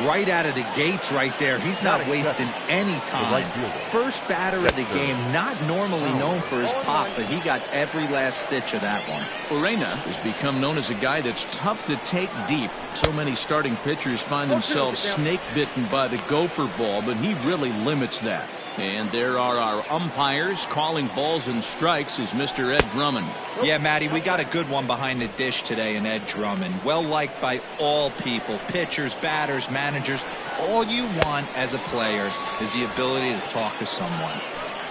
Right out of the gates right there. He's not wasting any time. First batter of the game, not normally known for his pop, but he got every last stitch of that one. Urena has become known as a guy that's tough to take deep. So many starting pitchers find themselves snake bitten by the gopher ball, but he really limits that. And there are our umpires calling balls and strikes is Mr. Ed Drummond. Yeah, Matty, we got a good one behind the dish today in Ed Drummond. Well liked by all people, pitchers, batters, managers. All you want as a player is the ability to talk to someone.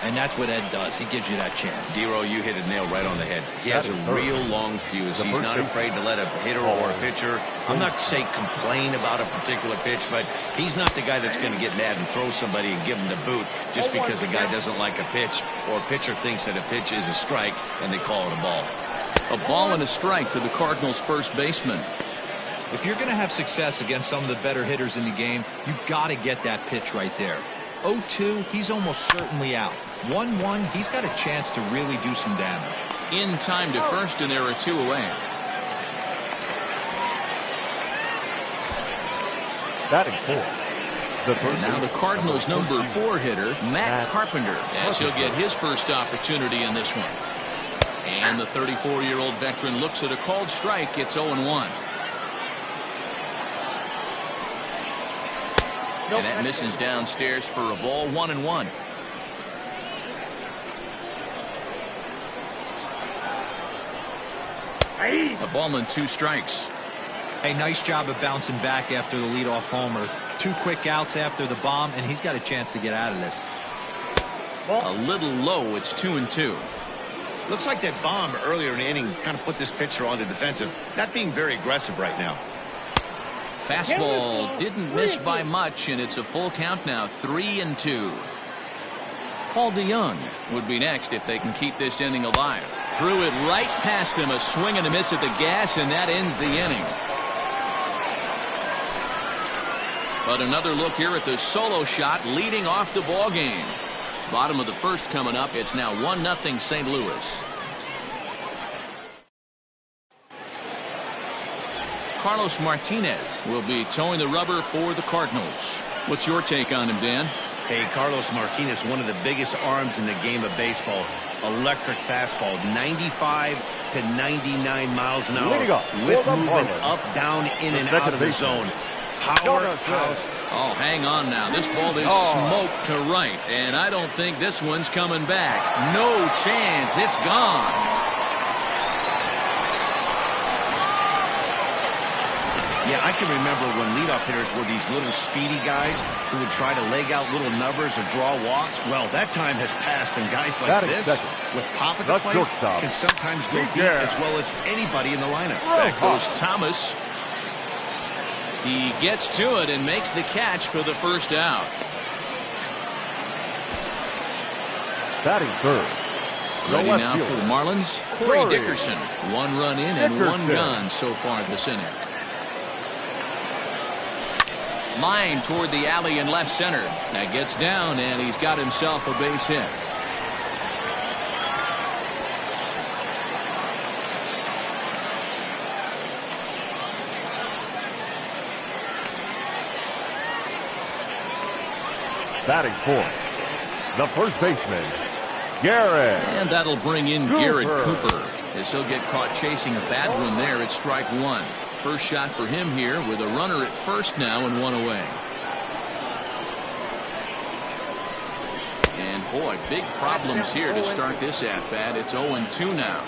And that's what Ed does. He gives you that chance. Zero, you hit a nail right on the head. He has a real long fuse. He's not afraid to let a hitter or a pitcher, I'm not to say complain about a particular pitch, but he's not the guy that's going to get mad and throw somebody and give him the boot just because a guy doesn't like a pitch or a pitcher thinks that a pitch is a strike and they call it a ball. A ball and a strike to the Cardinals' first baseman. If you're going to have success against some of the better hitters in the game, you got to get that pitch right there. 0-2, he's almost certainly out. 1-1, he's got a chance to really do some damage. In time to first, and there are 2 away. Batting fourth. And now the Cardinals' number 4 hitter, Matt Carpenter, as he'll get his first opportunity in this one. And the 34-year-old veteran looks at a called strike. It's 0-1. And that misses downstairs for a ball, 1-1. A ball and 2 strikes. A nice job of bouncing back after the leadoff homer. 2 quick outs after the bomb, and he's got a chance to get out of this. A little low. It's 2-2. Looks like that bomb earlier in the inning kind of put this pitcher on the defensive. Not being very aggressive right now. Fastball didn't miss by much, and it's a full count now, 3-2. Paul DeYoung would be next if they can keep this inning alive. Threw it right past him, a swing and a miss at the gas, and that ends the inning. But another look here at the solo shot leading off the ball game. Bottom of the first coming up. It's now 1-0 St. Louis. Carlos Martinez will be towing the rubber for the Cardinals. What's your take on him, Dan? Hey, Carlos Martinez, one of the biggest arms in the game of baseball. Electric fastball, 95 to 99 miles an hour with movement up, down, in, and out of the zone. Powerhouse. Oh, hang on now. This ball is smoked to right, and I don't think this one's coming back. No chance. It's gone. Yeah, I can remember when leadoff hitters were these little speedy guys who would try to leg out little numbers or draw walks. Well, that time has passed, and guys like this, with pop at the plate, can sometimes go deep as well as anybody in the lineup. Back goes Thomas. He gets to it and makes the catch for the first out. Batting third. Ready now for the Marlins, Corey Dickerson. 1 run in and 1 gone so far this inning. Line toward the alley in left center. That gets down, and he's got himself a base hit. Batting fourth, the first baseman, Garrett. And that'll bring in Garrett Cooper, as he'll get caught chasing a bad one there at strike one. First shot for him here with a runner at first now and 1 away. And boy, big problems here to start this at-bat. It's 0-2 now.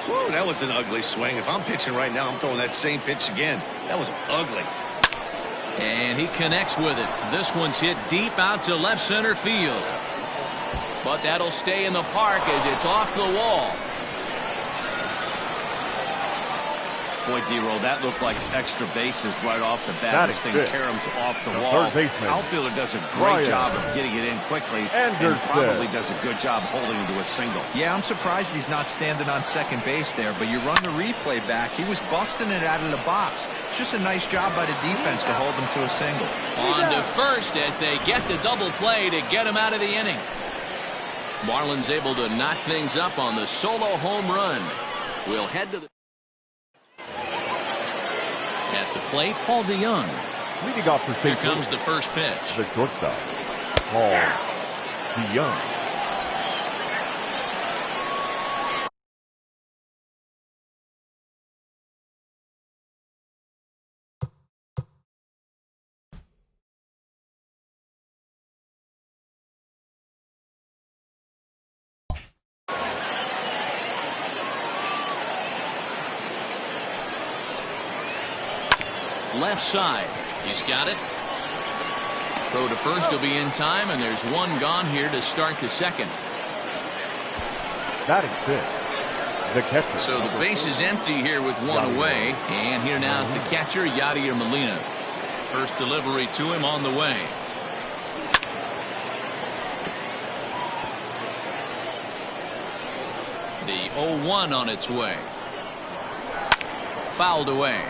Whoa, that was an ugly swing. If I'm pitching right now, I'm throwing that same pitch again. That was ugly. And he connects with it. This one's hit deep out to left center field. But that'll stay in the park as it's off the wall. Boy, D-Roll, that looked like extra bases right off the bat. This thing caroms off the wall. Outfielder does a great job of getting it in quickly and probably does a good job holding him to a single. Yeah, I'm surprised he's not standing on second base there, but you run the replay back. He was busting it out of the box. It's just a nice job by the defense to hold him to a single. On to first as they get the double play to get him out of the inning. Marlins able to knock things up on the solo home run. We'll head to the at the plate, Paul DeYoung. Leading off for Here comes the first pitch. The shortstop, Paul DeYoung. Left side. He's got it. Throw to first will be in time, and there's 1 gone here to start the second. Batting fifth, the catcher. So the base is empty here with 1 away. And here now is the catcher, Yadier Molina. First delivery to him on the way. The 0-1 on its way. Fouled away.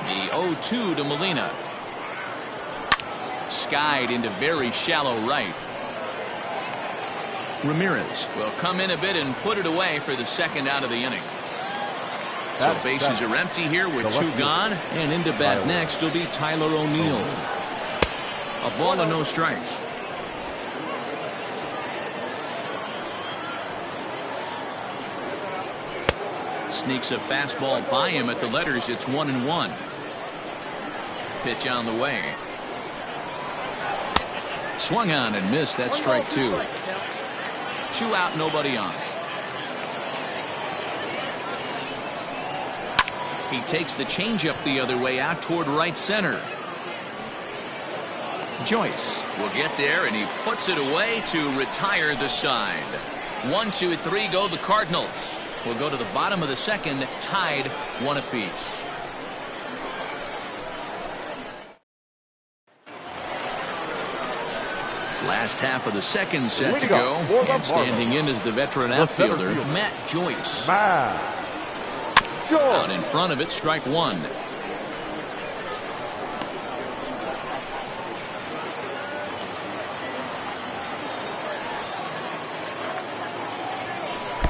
The 0-2 to Molina. Skied into very shallow right. Ramirez will come in a bit and put it away for the second out of the inning. So bases are empty here with 2 gone. And into bat next will be Tyler O'Neill. A ball and no strikes. Sneaks a fastball by him at the letters. It's 1-1. Pitch on the way. Swung on and missed. That's strike 2. 2 out, nobody on. He takes the changeup the other way out toward right center. Joyce will get there, and he puts it away to retire the side. 1, 2, 3 go the Cardinals. We'll go to the bottom of the second, tied 1 apiece. Last half of the second set to go. And standing in is the veteran outfielder, Matt Joyce. Out in front of it, strike one.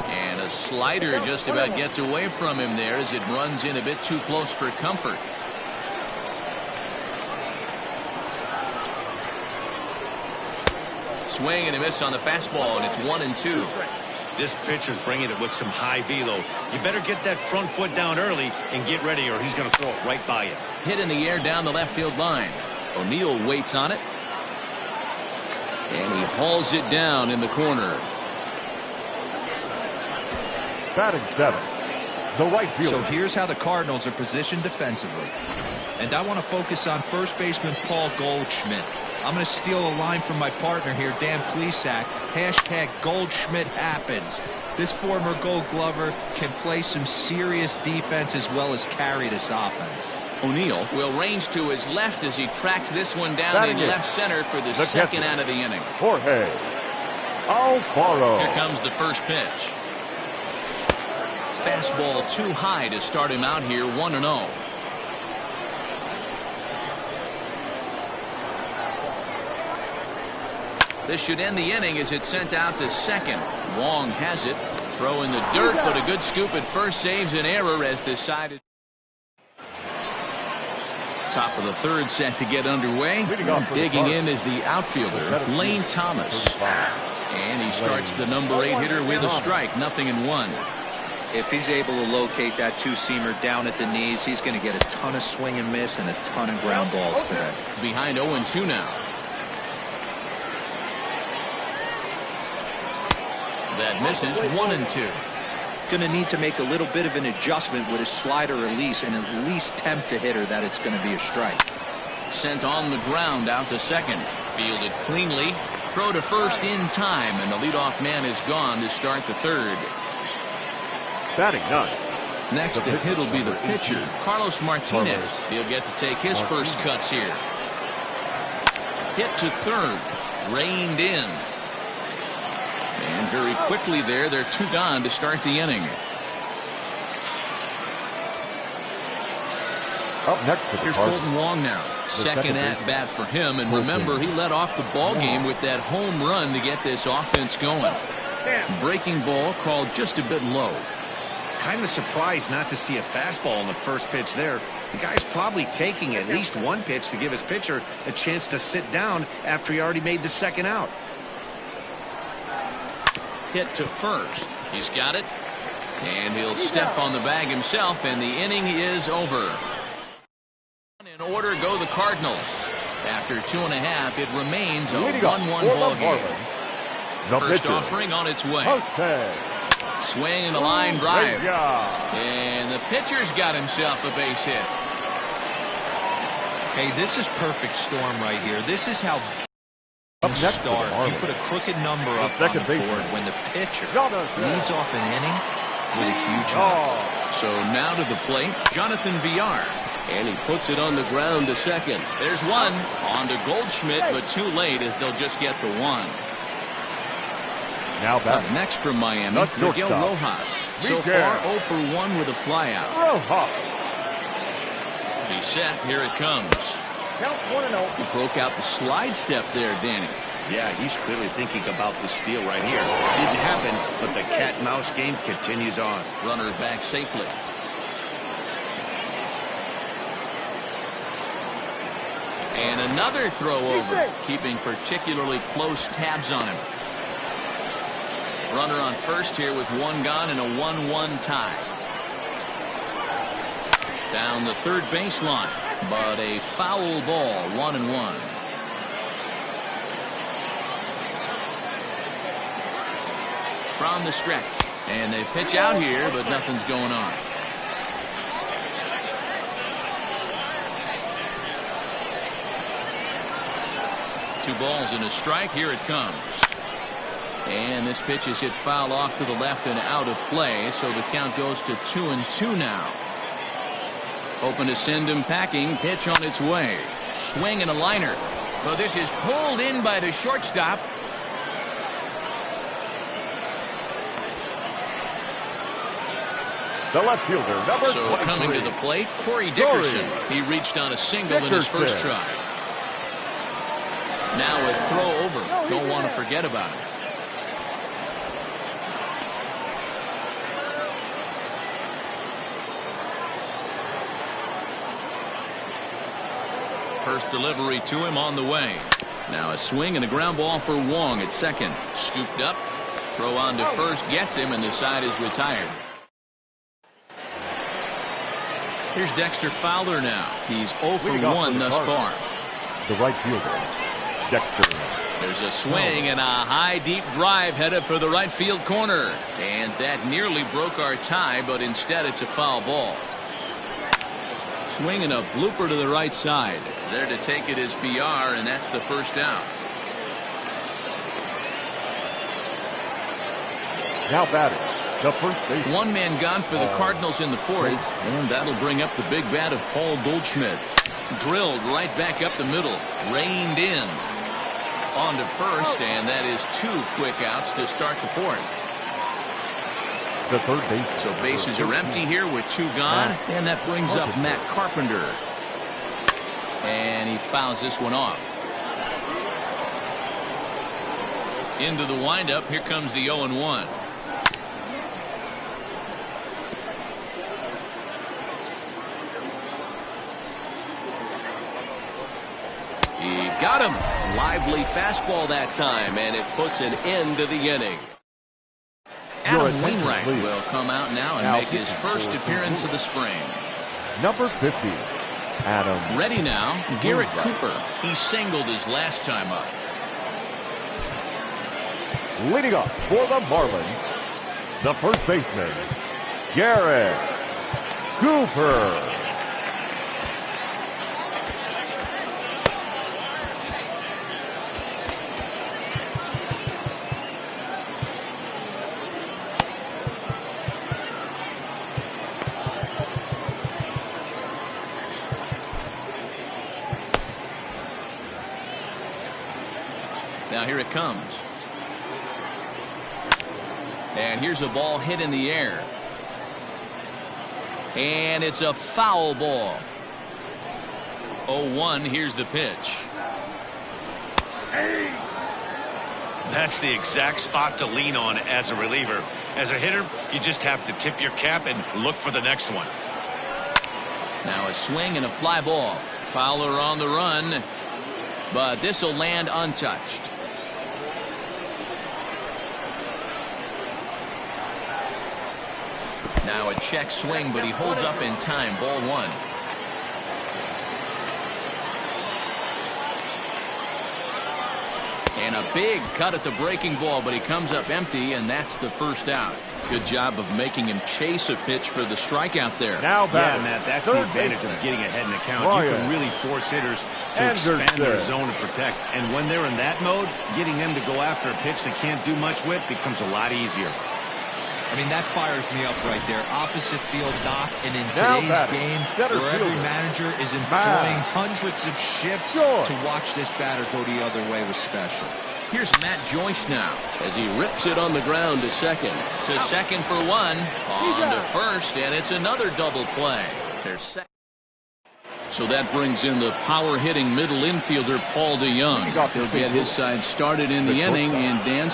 And a slider just about gets away from him there as it runs in a bit too close for comfort. Swing and a miss on the fastball, and it's 1-2. This pitcher's bringing it with some high velo. You better get that front foot down early and get ready, or he's going to throw it right by you. Hit in the air down the left field line. O'Neill waits on it. And he hauls it down in the corner. Batting seven, the right fielder. So here's how the Cardinals are positioned defensively. And I want to focus on first baseman Paul Goldschmidt. I'm going to steal a line from my partner here, Dan Plesac. Hashtag Goldschmidt happens. This former Gold Glover can play some serious defense as well as carry this offense. O'Neill will range to his left as he tracks this one down in left center for the second out of the inning. Jorge Alfaro. Here comes the first pitch. Fastball too high to start him out here, 1-0. This should end the inning as it's sent out to second. Wong has it. Throw in the dirt, but a good scoop at first saves an error as decided. Top of the third set to get underway. Digging in is the outfielder, Lane Thomas. And he starts the number 8 hitter with a strike, 0-1. If he's able to locate that two-seamer down at the knees, he's going to get a ton of swing and miss and a ton of ground balls today. Behind 0-2 now. That misses, 1-2. Going to need to make a little bit of an adjustment with his slider release and at least tempt the hitter that it's going to be a strike. Sent on the ground out to second. Fielded cleanly. Throw to first in time, and the leadoff man is gone to start the third. Batting none. Next to hit will be the pitcher, Carlos Martinez. He'll get to take his first cuts here. Hit to third. Reined in. And very quickly there, they're 2 gone to start the inning. Up next to the Here's Colton Wong now. Second at bat for him. And remember, he led off the ball game with that home run to get this offense going. Breaking ball called just a bit low. Kind of surprised not to see a fastball on the first pitch there. The guy's probably taking at least one pitch to give his pitcher a chance to sit down after he already made the second out. Hit to first. He's got it. And he'll step on the bag himself, and the inning is over. In order go the Cardinals. After 2.5, it remains a 1-1 ball game. First offering on its way. Swing and a line drive. And the pitcher's got himself a base hit. Hey, this is perfect storm right here. This is how start. You put a crooked number up on the board when the pitcher leads off an inning with a huge run. So now to the plate, Jonathan Villar. And he puts it on the ground to second. There's one. On to Goldschmidt, but too late as they'll just get the one. Now back. Up next from Miami, Miguel Rojas. So far 0 for 1 with a flyout. He's set. Here it comes. Count 1-0. He broke out the slide step there, Danny. Yeah, he's clearly thinking about the steal right here. Didn't happen, but the cat-mouse game continues on. Runner back safely. And another throw over, keeping particularly close tabs on him. Runner on first here with 1 gone and a 1-1 tie. Down the third baseline, but a foul ball, 1-1. From the stretch, and they pitch out here, but nothing's going on. Two balls and a strike. Here it comes. And this pitch is hit foul off to the left and out of play, so the count goes to 2-2 now. Hoping to send him packing. Pitch on its way. Swing and a liner. So this is pulled in by the shortstop. The left fielder, number 23. Coming to the plate, Corey Dickerson. He reached on a single in his first try. Now a throw over. Don't want to forget about it. First delivery to him on the way. Now a swing and a ground ball for Wong at second. Scooped up. Throw on to first gets him, and the side is retired. Here's Dexter Fowler now. He's 0 for 1 thus far. The right fielder, Dexter. There's a swing and a high deep drive headed for the right field corner. And that nearly broke our tie, but instead it's a foul ball. Swing and a blooper to the right side. There to take it is VR, and that's the first out. Now batting, the first baseman. One man gone for the Cardinals in the fourth, and that'll bring up the big bat of Paul Goldschmidt. Drilled right back up the middle, reined in. On to first, and that is 2 quick outs to start the fourth. The third baseman. So bases are empty here with 2 gone, and that brings up Matt Carpenter. And he fouls this one off. Into the windup, here comes the 0-1. He got him. Lively fastball that time, and it puts an end to the inning. Adam Wainwright will come out now and make his first appearance of the spring. Number 50, Adam. Ready now, Garrett Cooper. He singled his last time up. Leading up for the Marlins, the first baseman, Garrett Cooper. Now here it comes. And here's a ball hit in the air. And it's a foul ball. 0-1, here's the pitch. That's the exact spot to lean on as a reliever. As a hitter, you just have to tip your cap and look for the next one. Now a swing and a fly ball. Fowler on the run, but this will land untouched. Now a check swing, but he holds up in time. Ball 1. And a big cut at the breaking ball, but he comes up empty, and that's the first out. Good job of making him chase a pitch for the strikeout there. Now yeah, Matt, that's the advantage of getting ahead in the count. You can really force hitters to expand their zone to protect. And when they're in that mode, getting them to go after a pitch they can't do much with becomes a lot easier. I mean, that fires me up right there. Opposite field Doc, and in today's game, where every manager is employing hundreds of shifts, to watch this batter go the other way was special. Here's Matt Joyce now as he rips it on the ground to second. To second for 1. On to first, and it's another double play. There's second. So that brings in the power-hitting middle infielder Paul DeYoung. He'll get his side started in the inning, and Dan.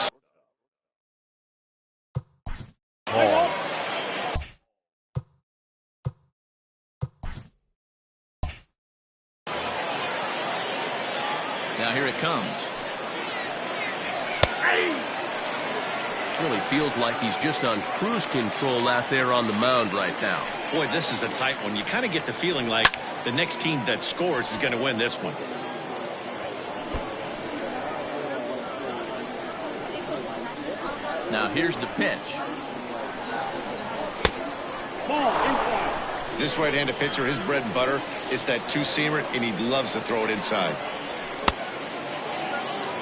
Now here it comes. Really feels like he's just on cruise control out there on the mound right now. Boy, this is a tight one. You kind of get the feeling like the next team that scores is going to win this one. Now here's the pitch. This right-handed pitcher, his bread and butter is that two-seamer, and he loves to throw it inside.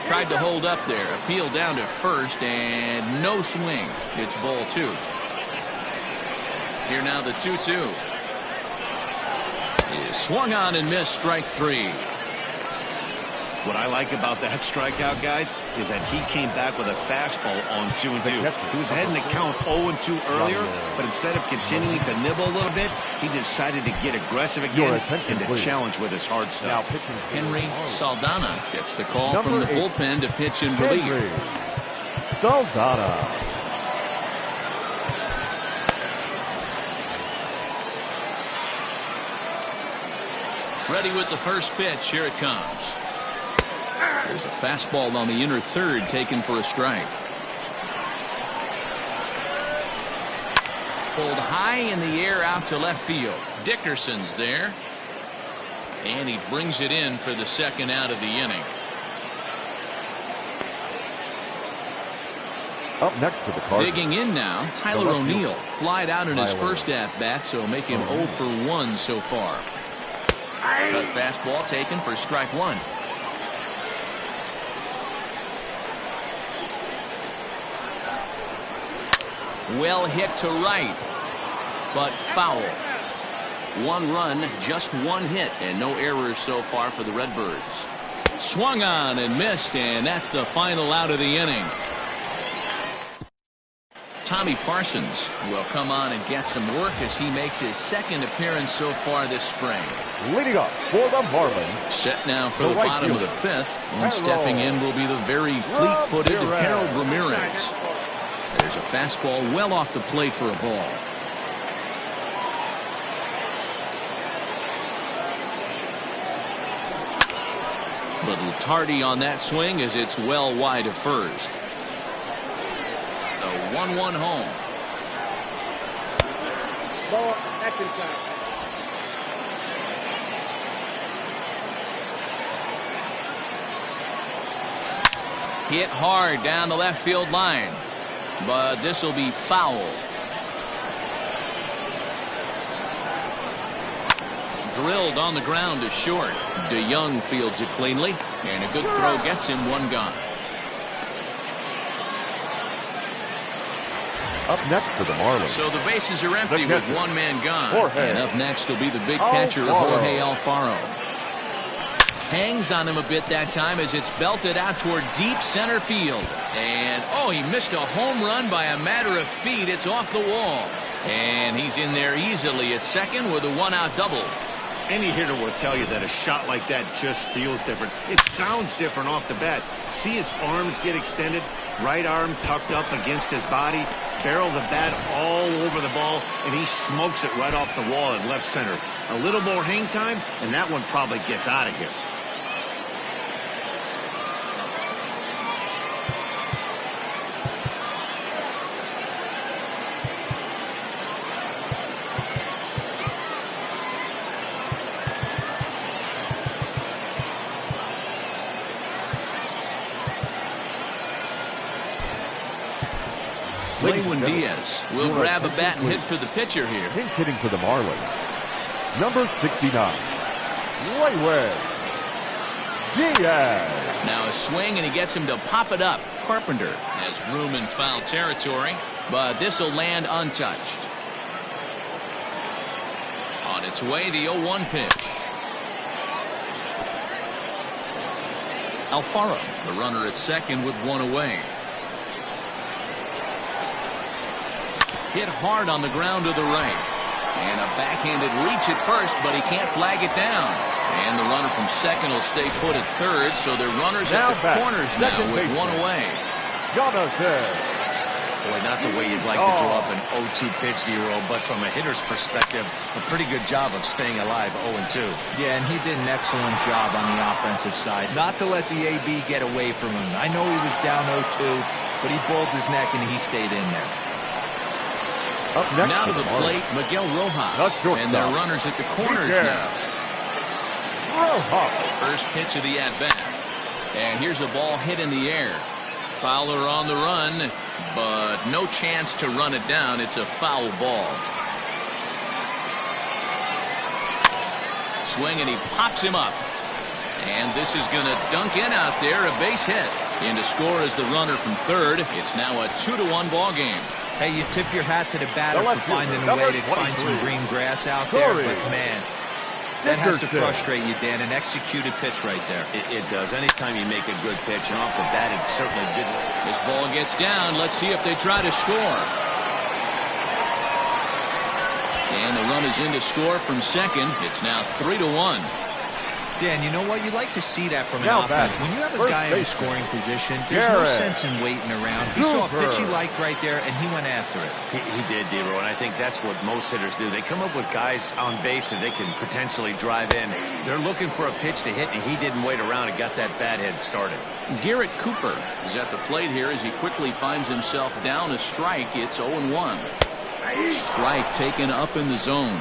Tried to hold up there. Appeal down to first, and no swing. It's ball 2. Here now the 2-2. He swung on and missed, strike 3. What I like about that strikeout, guys, is that he came back with a fastball on 2-2. He was ahead in the count 0-2 earlier, but instead of continuing to nibble a little bit, he decided to get aggressive again and to challenge with his hard stuff. Henry Saldana gets the call from the bullpen to pitch in relief. Saldana. Ready with the first pitch. Here it comes. There's a fastball on the inner third taken for a strike. Pulled high in the air out to left field. Dickerson's there. And he brings it in for the second out of the inning. Up next to the Cardinals. Digging in now, Tyler O'Neill. Flied out in his first at-bat, so make him 0 for 1 so far. Cut fastball taken for strike one. Well hit to right, but foul. One run, just one hit, and no errors so far for the Redbirds. Swung on and missed, and that's the final out of the inning. Tommy Parsons will come on and get some work as he makes his second appearance so far this spring. Leading up for the Marlins. Set now for the bottom of the fifth, and stepping in will be the very fleet-footed Harold Ramirez. There's a fastball well off the plate for a ball. Little tardy on that swing as it's well wide of first. The 1-1 home. Ball, that's inside. Hit hard down the left field line, but this will be foul. Drilled on the ground to short. DeYoung fields it cleanly, and a good throw gets him one gone. Up next for the Marlins. So the bases are empty with one man gone. And up next will be the big catcher, Jorge Alfaro. Hangs on him a bit that time as it's belted out toward deep center field. And, oh, he missed a home run by a matter of feet. It's off the wall. And he's in there easily at second with a one-out double. Any hitter will tell you that a shot like that just feels different. It sounds different off the bat. See his arms get extended, right arm tucked up against his body, barrel the bat all over the ball, and he smokes it right off the wall at left center. A little more hang time, and that one probably gets out of here. Lewin Diaz will grab a bat and hit for the pitcher here. Pinch hitting for the Marlins. Number 69. Lewin Diaz. Now a swing, and he gets him to pop it up. Carpenter has room in foul territory, but this will land untouched. On its way, the 0-1 pitch. Alfaro, the runner at second with one away. Hit hard on the ground to the right. And a backhanded reach at first, but he can't flag it down. And the runner from second will stay put at third, so they're runners at the corners now with one away. Boy, not the way you'd like to throw up an 0-2 pitch to your own, but from a hitter's perspective, a pretty good job of staying alive 0-2. Yeah, and he did an excellent job on the offensive side. Not to let the AB get away from him. I know he was down 0-2, but he balled his neck and he stayed in there. Up next now to the plate, Miguel Rojas. And they're runners at the corners now. Rojas. First pitch of the at-bat. And here's a ball hit in the air. Fowler on the run, but no chance to run it down. It's a foul ball. Swing, and he pops him up. And this is going to dunk in out there, a base hit. In to score is the runner from third. It's now a 2-1 ball game. Hey, you tip your hat to the batter for finding a way to find some green grass out there, but man, That has to frustrate you, Dan. An executed pitch right there. It does. Anytime you make a good pitch, and off the bat, it certainly did. This ball gets down. Let's see if they try to score. And the run is in to score from second. It's now 3-1. Dan, you know what? You like to see that from an offense. When you have a guy in a scoring position, there's no sense in waiting around. He saw a pitch he liked right there, and he went after it. He did, Dero, and I think that's what most hitters do. They come up with guys on base that they can potentially drive in. They're looking for a pitch to hit, and he didn't wait around and got that bat head started. Garrett Cooper is at the plate here as he quickly finds himself down a strike. It's 0-1. Strike taken up in the zone.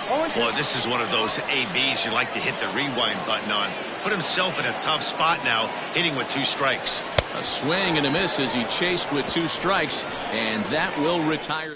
Boy, this is one of those ABs you like to hit the rewind button on. Put himself in a tough spot now, hitting with 2 strikes. A swing and a miss as he chased with 2 strikes, and that will retire.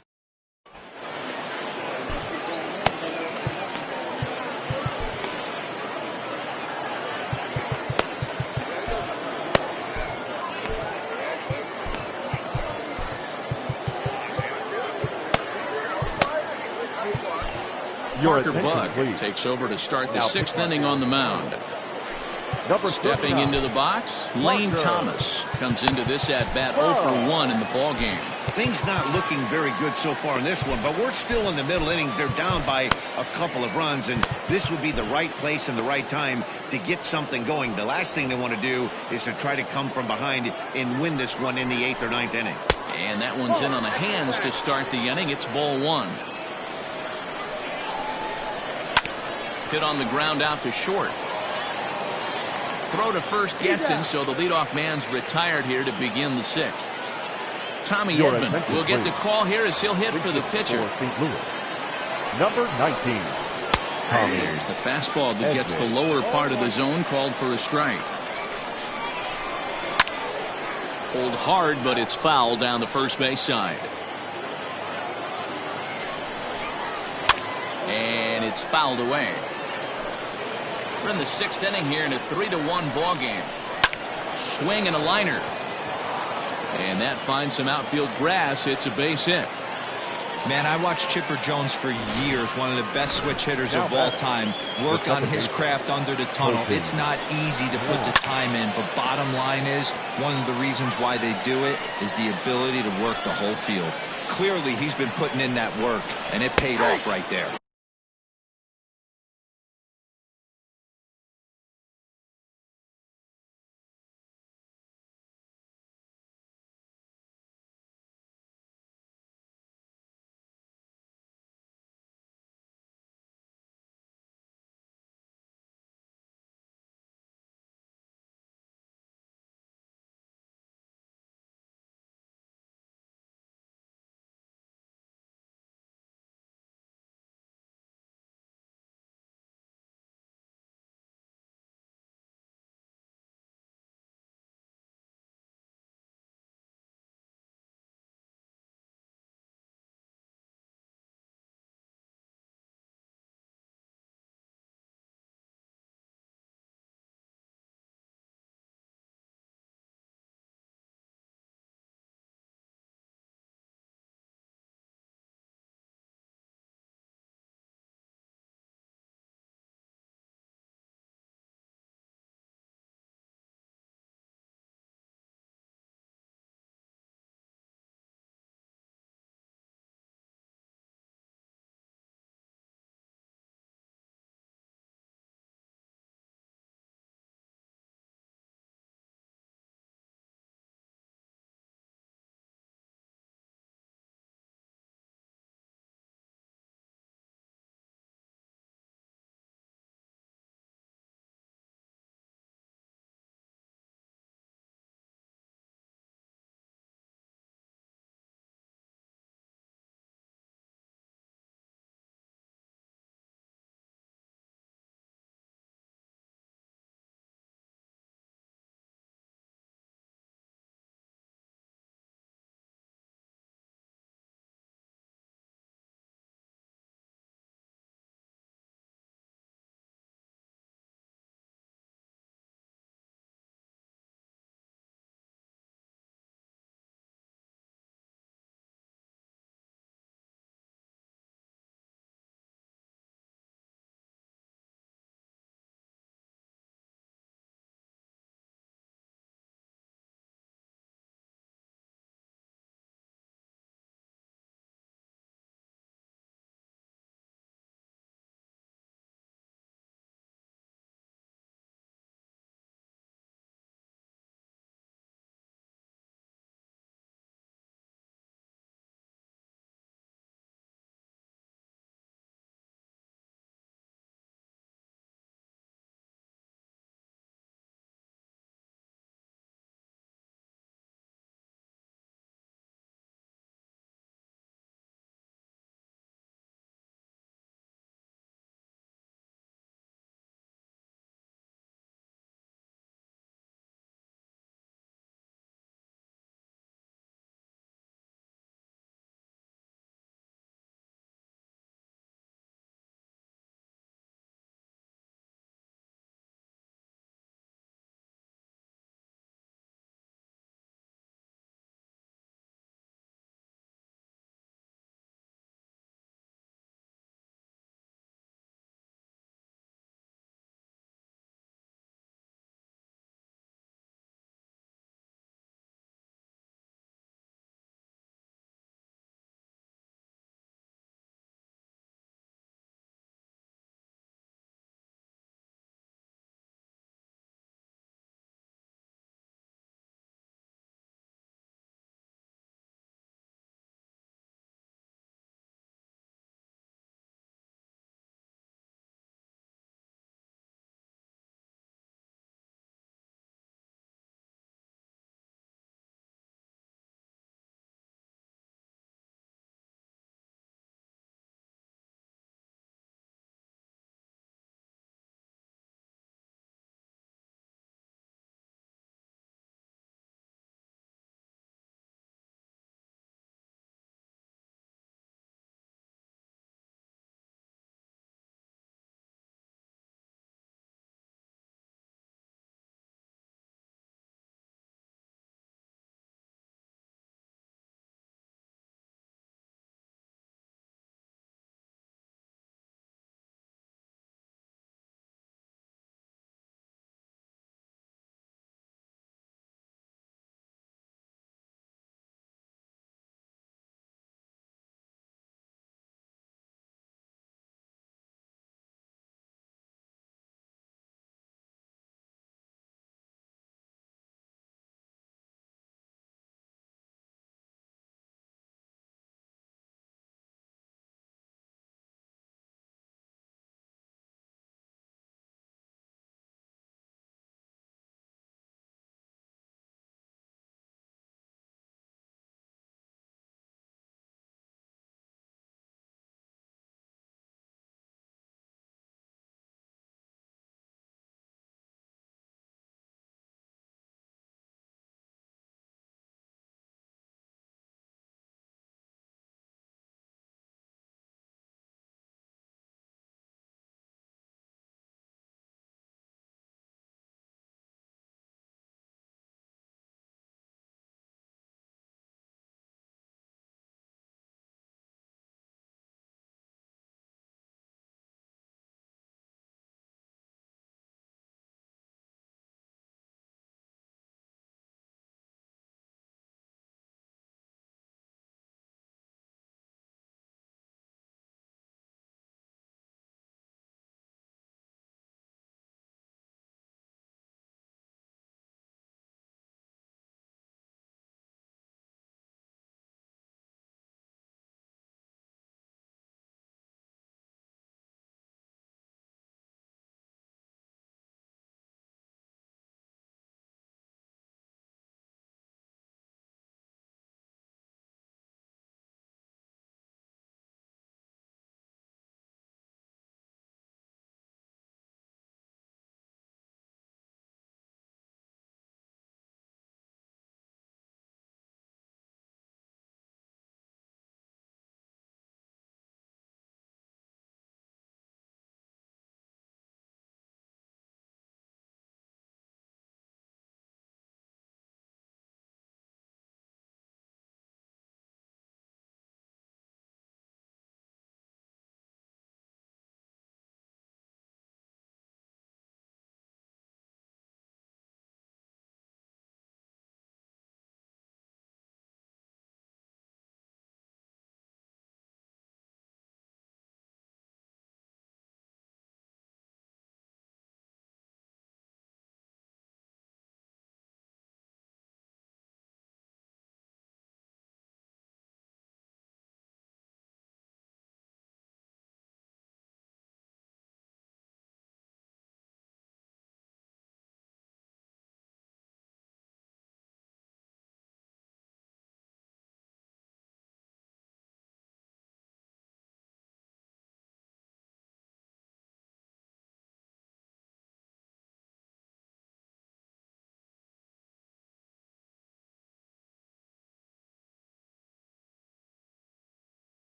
Parker Bug takes over to start the 6th inning on the mound. Stepping into the box, Lane Thomas comes into this at-bat 0 for 1 in the ball game. Things not looking very good so far in this one, but we're still in the middle innings. They're down by a couple of runs, and this would be the right place and the right time to get something going. The last thing they want to do is to try to come from behind and win this one in the 8th or 9th inning. And that one's in on the hands to start the inning. It's ball 1. Hit on the ground out to short. Throw to first gets him, so the leadoff man's retired here to begin the 6th. Tommy Edman will get the call here as he'll hit for the pitcher. Number 19. Tommy. There's the fastball that gets the lower part of the zone, called for a strike. Pulled hard, but it's foul down the first base side. And it's fouled away. We're in the 6th inning here in a 3-1 ball game. Swing and a liner. And that finds some outfield grass. It's a base hit. Man, I watched Chipper Jones for years, one of the best switch hitters of all time, work on his craft under the tunnel. It's not easy to put the time in, but bottom line is, one of the reasons why they do it is the ability to work the whole field. Clearly, he's been putting in that work, and it paid off right there.